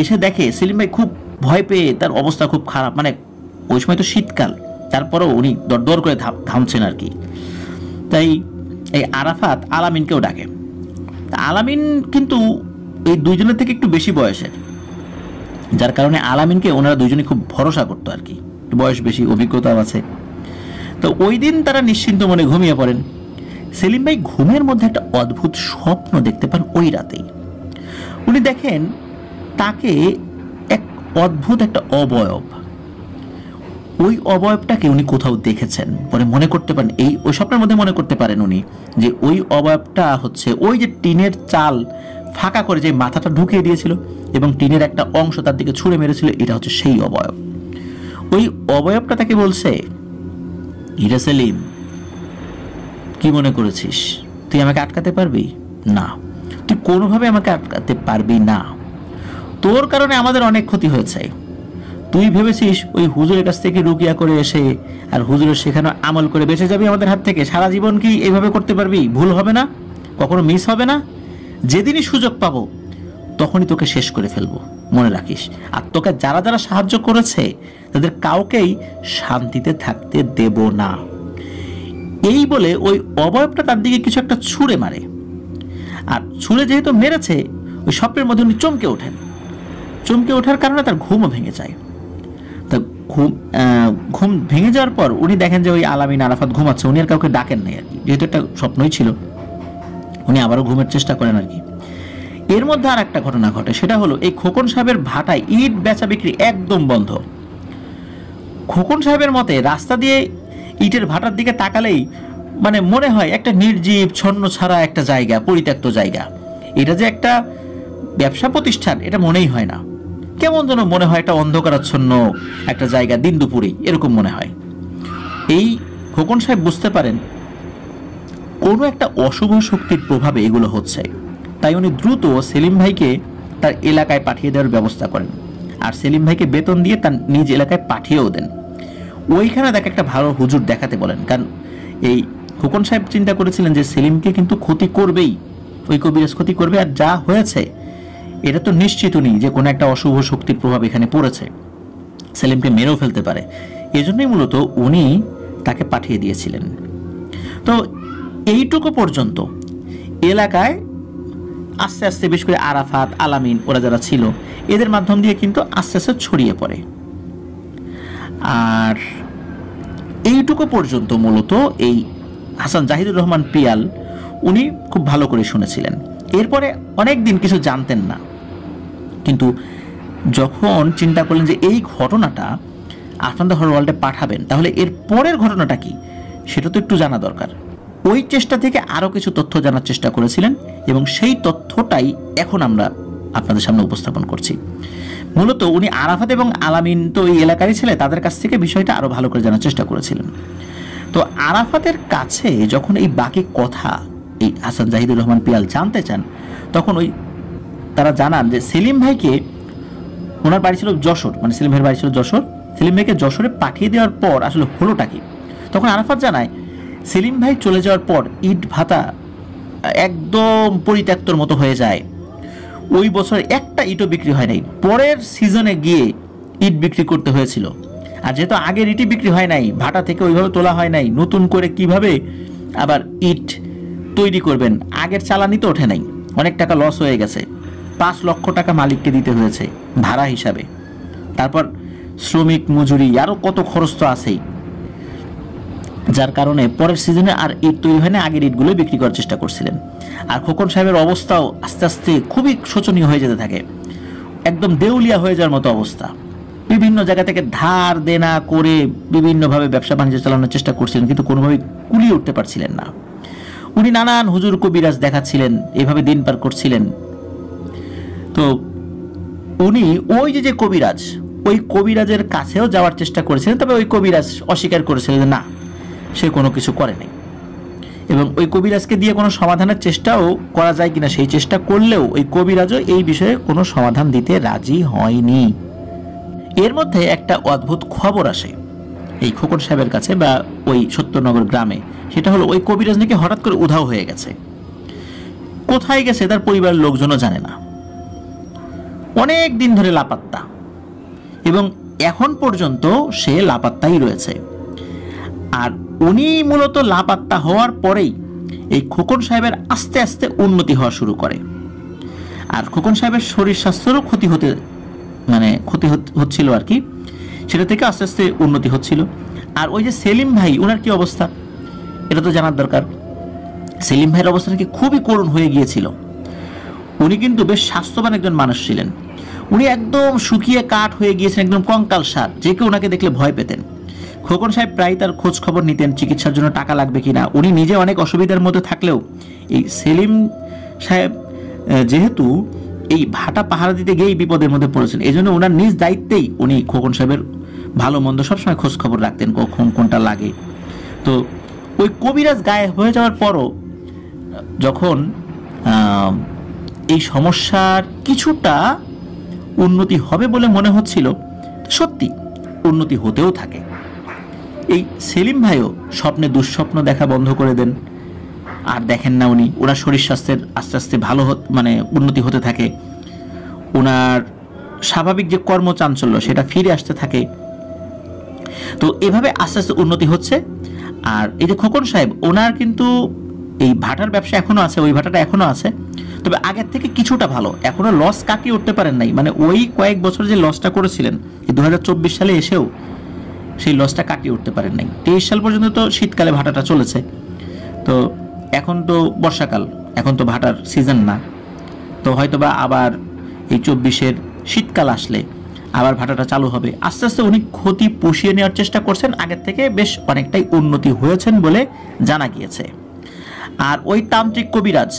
এসে দেখে সেলিম ভাই খুব ভয় পেয়ে, তার অবস্থা খুব খারাপ, মানে ওই সময় তো শীতকাল, তারপরেও উনি দরদর করে ঘামছেন আর কি। তাই এই আরাফাত আলামিনকেও ডাকে। আলামিন কিন্তু এই দুইজনের থেকে একটু বেশি বয়সের, যার কারণে আলামিনকে ওনারা দুইজনে খুব ভরসা করতো আর কি, বয়স বেশি, অভিজ্ঞতাও আছে। তো ওই দিন তারা নিশ্চিন্ত মনে ঘুমিয়ে পড়েন। সেলিম ভাই ঘুমের মধ্যে একটা অদ্ভুত স্বপ্ন দেখতে পান ওই রাতেই। উনি দেখেন তাকে এক অদ্ভুত একটা অবয়ব, ওই অবয়বটাকে উনি কোথাও দেখেছেন, পরে মনে করতে পারেন, ওই স্বপ্নের মধ্যে মনে করতে পারেন উনি যে ওই অবয়বটা হচ্ছে ওই যে টিনের চাল ফাঁকা করে যে মাথাটা ঢুকিয়ে দিয়েছিল এবং টিনের একটা অংশ তার দিকে ছুঁড়ে মেরেছিল, এটা হচ্ছে সেই অবয়ব। ওই অবয়বটা তাকে বলছে, ইরে সেলিম, কি মনে করেছিস তুই আমাকে আটকাতে পারবি না, তুই কোনোভাবে আমাকে আটকাতে পারবি না, তোর কারণে আমাদের অনেক ক্ষতি হয়েছে। তুই ভেবেছিস ওই হুজুরের কাছ থেকে রুকিয়া করে এসে আর হুজুরের শেখানো আমল করে বেঁচে যাবি আমাদের হাত থেকে? সারা জীবন কি এইভাবে করতে পারবি? ভুল হবে না, কখনো মিস হবে না। যেদিনই সুযোগ পাবো তখনই তোকে শেষ করে ফেলবো, মনে রাখিস। আর তোকে যারা যারা সাহায্য করেছে তাদের কাউকেই শান্তিতে থাকতে দেব না। এই বলে ওই অবয়বটা তার দিকে কিছু একটা ছুঁড়ে মারে। আর ছুঁড়ে যেহেতু মেরেছে, ওই স্বপ্নের মধ্যে উনি চমকে ওঠেন। চমকে ওঠার কারণে তার ঘুমও ভেঙে যায়। তা ঘুম ভেঙে যাওয়ার পর উনি দেখেন যে ওই আলামিন আরাফাত ঘুমাচ্ছে, উনি আর কাউকে ডাকেন নাই আর কি, যেহেতু একটা স্বপ্নই ছিল। উনি আবারও ঘুমের চেষ্টা করেন আর কি। এর মধ্যে আর একটা ঘটনা ঘটে, সেটা হলো এই খোকন সাহেবের ভাটায় ইট বেচা বিক্রি একদম বন্ধ। খোকন সাহেবের মতে রাস্তা দিয়ে ইটের ভাটার দিকে তাকালেই মানে মনে হয় একটা নির্জীব ছন্ন ছাড়া একটা জায়গা, পরিত্যক্ত জায়গা। এটা যে একটা ব্যবসা প্রতিষ্ঠান এটা মনেই হয় না, কেমন যেন মনে হয় একটা অন্ধকারাচ্ছন্ন একটা জায়গা, দিন দুপুরেই এরকম মনে হয়। এই খোকন সাহেব বুঝতে পারেন কোনো একটা অশুভ শক্তির প্রভাবে এগুলো হচ্ছে। তাই উনি দ্রুত সেলিম ভাইকে তার এলাকায় পাঠিয়ে দেওয়ার ব্যবস্থা করেন। আর সেলিম ভাইকে বেতন দিয়ে তার নিজ এলাকায় পাঠিয়েও দেন। ওইখানে তাকে একটা ভালো হুজুর দেখাতে বলেন, কারণ এই খোকন সাহেব চিন্তা করেছিলেন যে সেলিমকে কিন্তু ক্ষতি করবেই, ওই কবিরাজ ক্ষতি করবে। আর যা হয়েছে এটা তো নিশ্চিত নেই যে কোনো একটা অশুভ শক্তির প্রভাব এখানে পড়েছে, সেলিমকে মেরেও ফেলতে পারে। এজন্যই মূলত উনি তাকে পাঠিয়ে দিয়েছিলেন। তো এইটুকু পর্যন্ত এলাকায় আস্তে আস্তে বেশ করে আরাফাত, আলামিন ওরা যারা ছিল এদের মাধ্যম দিয়ে কিন্তু আস্তে আস্তে ছড়িয়ে পড়ে। আর এইটুকু পর্যন্ত মূলত এই হাসান জাহিদুর রহমান পিয়াল উনি খুব ভালো করে শুনেছিলেন। এরপরে অনেক দিন কিছু জানতেন না, কিন্তু যখন চিন্তা করলেন যে এই ঘটনাটা আপনাদের হর ওয়ার্ল্ডে পাঠাবেন, তাহলে এর পরের ঘটনাটা কি সেটা তো একটু জানা দরকার। ওই চেষ্টা থেকে আরও কিছু তথ্য জানার চেষ্টা করেছিলেন এবং সেই তথ্যটাই এখন আমরা আপনাদের সামনে উপস্থাপন করছি। মূলত উনি আরাফাত এবং আলামিন তো এই এলাকারই ছেলে, তাদের কাছ থেকে বিষয়টা আরও ভালো করে জানার চেষ্টা করেছিলেন। তো আরাফাতের কাছে যখন এই বাকি কথা এই হাসান জাহিদুর রহমান পিয়াল জানতে চান, তখন ওই তারা জানান যে সেলিম ভাইকে, ওনার বাড়ি ছিল যশোর, মানে সেলিম ভাইয়ের বাড়ি ছিল যশোর, সেলিম ভাইকে যশোরে পাঠিয়ে দেওয়ার পর আসলে হলোটা কি। তখন আরাফাত জানায় সেলিম ভাই চলে যাওয়ার পর ইট ভাতা একদম পরিত্যক্তর মতো হয়ে যায়। ওই বছর একটা ইটও বিক্রি হয় নাই, পরের সিজনে গিয়ে ইট বিক্রি করতে হয়েছিল। আর যেহেতু আগের ইটই বিক্রি হয় নাই, ভাটা থেকে ওইভাবে তোলা হয় নাই, নতুন করে কিভাবে আবার ইট তৈরি করবেন, আগের চালানি তো ওঠে নাই, অনেক টাকা লস হয়ে গেছে। 5 লক্ষ টাকা মালিককে দিতে হয়েছে ভাড়া হিসাবে। তারপর শ্রমিক মজুরি আরও কত খরচ তো আছেই, যার কারণে পরের সিজনে আর ইট তৈরি হয় না, আগের ইটগুলো বিক্রি করার চেষ্টা করছিলেন। আর খোকন সাহেবের অবস্থাও আস্তে আস্তে খুবই শোচনীয় হয়ে যেতে থাকে, একদম দেউলিয়া হয়ে যাওয়ার মতো অবস্থা। বিভিন্ন জায়গা থেকে ধার দেনা করে বিভিন্নভাবে ব্যবসা বাণিজ্য চালানোর চেষ্টা করছিলেন, কিন্তু কোনোভাবেই কুলিয়ে উঠতে পারছিলেন না। উনি নানান হুজুর কবিরাজ দেখাচ্ছিলেন, এভাবে দিন পার করছিলেন। তো উনি ওই যে কবিরাজ, ওই কবিরাজের কাছেও যাওয়ার চেষ্টা করেছিলেন, তবে ওই কবিরাজ অস্বীকার করেছিলেন যে না, সে কোনো কিছু করে নাই। এবং ওই কবিরাজকে দিয়ে কোনো সমাধানের চেষ্টাও করা যায় কিনা সেই চেষ্টা করলেও ওই কবিরাজও এই বিষয়ে কোনো সমাধান দিতে রাজি হয়নি। এর মধ্যে একটা অদ্ভুত খবর আসে এই খোকন সাহেবের কাছে বা ওই সত্যনগর গ্রামে, সেটা হলো ওই কবিরাজ নাকি হঠাৎ করে উধাও হয়ে গেছে। কোথায় গেছে তার পরিবারের লোকজনও জানে না, অনেক দিন ধরে লাপাত্তা, এবং এখন পর্যন্ত সে লাপাত্তাই রয়েছে। আর উনি মূলত লাপাত্তা হওয়ার পরেই এই খোকন সাহেবের আস্তে আস্তে উন্নতি হওয়া শুরু করে। আর খোকন সাহেবের শরীর স্বাস্থ্যেরও ক্ষতি হচ্ছিল আর কি, সেটা থেকে আস্তে আস্তে উন্নতি হচ্ছিল। আর ওই যে সেলিম ভাই, ওনার কি অবস্থা এটা তো জানার দরকার। সেলিম ভাইয়ের অবস্থা নাকি খুবই করুণ হয়ে গিয়েছিল। উনি কিন্তু বেশ স্বাস্থ্যবান একজন মানুষ ছিলেন, উনি একদম শুকিয়ে কাঠ হয়ে গিয়েছেন, একদম কঙ্কালসার, যে কেউ ওনাকে দেখলে ভয় পেতেন। খোকন সাহেব প্রায় তার খোঁজ খবর নিতেন চিকিৎসার জন্য টাকা লাগবে কিনা। উনি নিজে অনেক অসুবিধার মধ্যে থাকলেও এই সেলিম সাহেব যেহেতু এই ভাটা পাহারা দিতে গিয়েই বিপদের মধ্যে পড়েছেন, এই জন্য ওনার নিজ দায়িত্বেই উনি খোকন সাহেবের ভালো মন্দ সবসময় খোঁজ খবর রাখতেন, কখন কোনটা লাগে। তো ওই কবিরাজ গায়েব হয়ে যাওয়ার পরও যখন এই সমস্যার কিছুটা উন্নতি হবে বলে মনে হচ্ছিল, সত্যি উন্নতি হতেও থাকে। এই সেলিম ভাইও স্বপ্নে দুঃস্বপ্ন দেখা বন্ধ করে দেন, আর দেখেন না উনি, ওনার শরীর স্বাস্থ্যের আস্তে আস্তে ভালো উন্নতি হতে থাকে। ওনার স্বাভাবিক যে কর্মচাঞ্চল্য সেটা ফিরে আসতে থাকে। তো এভাবে আস্তে আস্তে উন্নতি হচ্ছে। আর এই যে খোকন সাহেব, ওনার কিন্তু এই ভাটার ব্যবসা এখনো আছে, ওই ভাটাটা এখনো আছে, তবে আগের থেকে কিছুটা ভালো, এখনো লস কাটিয়ে উঠতে পারেন নাই। মানে ওই কয়েক বছর যে লসটা করেছিলেন এই 2024 সালে এসেও সেই লসটা কাটিয়ে উঠতে পারেন নাই। 23 সাল পর্যন্ত তো শীতকালে ভাটাটা চলেছে, তো এখন তো বর্ষাকাল, এখন তো ভাটার সিজন না, তো হয়তোবা আবার এই 24-এর শীতকাল আসলে আবার ভাটাটা চালু হবে। আস্তে আস্তে উনি ক্ষতি পুষিয়ে নেওয়ার চেষ্টা করছেন, আগের থেকে বেশ অনেকটাই উন্নতি হয়েছেন বলে জানা গিয়েছে। আর ওই তান্ত্রিক কবিরাজ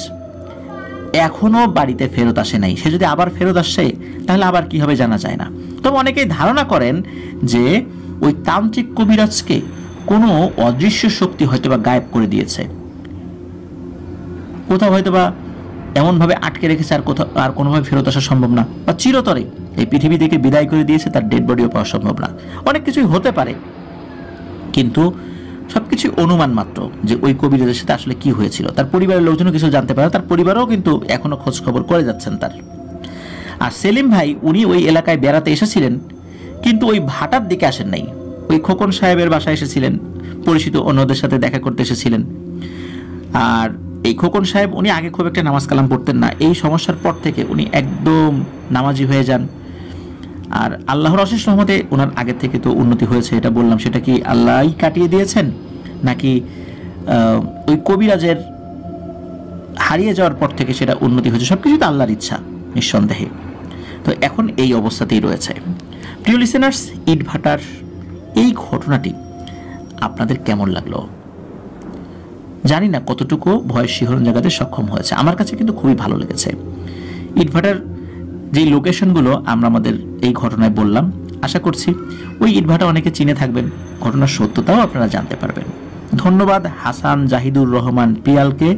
এখনো বাড়িতে ফেরত আসে নাই, সে যদি আবার ফেরত আসে তাহলে আবার কি হবে জানা যায় না। তবে অনেকেই ধারণা করেন যে ওই তান্ত্রিক কবিরাজকে কোনো অদৃশ্য শক্তি হয়তোবা গায়েব করে দিয়েছে, কোথাও হয়তোবা এমনভাবে আটকে রেখেছে আর কোনোভাবে ফেরত আসা সম্ভব না, বা চিরতরে এই পৃথিবী থেকে বিদায় করে দিয়েছে, তার ডেড বডিও পাওয়া সম্ভব না। অনেক কিছুই হতে পারে, কিন্তু সবকিছু অনুমান মাত্র যে ওই কবিরাজের সাথে আসলে কি হয়েছিল। তার পরিবারের লোকজনও কিছু জানতে পারে, তার পরিবারও কিন্তু এখনো খোঁজ খবর করে যাচ্ছেন তার। আর সেলিম ভাই, উনি ওই এলাকায় বেড়াতে এসেছিলেন, কিন্তু ওই ভাটার দিকে আসেন নাই, ওই খোকন সাহেবের বাসায় এসেছিলেন, পরিচিত অন্যদের সাথে দেখা করতে এসেছিলেন। আর এই খোকন সাহেব, উনি আগে খুব একটা নামাজ কালাম পড়তেন না, এই সমস্যার পর থেকে উনি একদম নামাজি হয়ে যান। আর আল্লাহর অশেষ রহমতে ওনার আগে থেকে তো উন্নতি হয়েছে, এটা বললাম, সেটা কি আল্লাহই কাটিয়ে দিয়েছেন নাকি ওই কবিরাজের হারিয়ে যাওয়ার পর থেকে সেটা উন্নতি হয়েছে, সবকিছু তো আল্লাহর ইচ্ছা নিঃসন্দেহে। তো এখন এই অবস্থাতেই রয়েছে। প্রিয় লিসেনার্স, ইট ভাটার এই ঘটনাটি আপনাদের কেমন লাগলো জানি না, কতটুকু ভয় শিহরণ জাগাতে সক্ষম হয়েছে। আমার কাছে কিন্তু খুবই ভালো লেগেছে। ইটভাটার যেই লোকেশনগুলো আমরা আমাদের এই ঘটনায় বললাম, আশা করছি ওই ইটভাটা অনেকে চিনে থাকবেন, ঘটনার সত্যতাও আপনারা জানতে পারবেন। ধন্যবাদ হাসান জাহিদুর রহমান পিয়ালকে।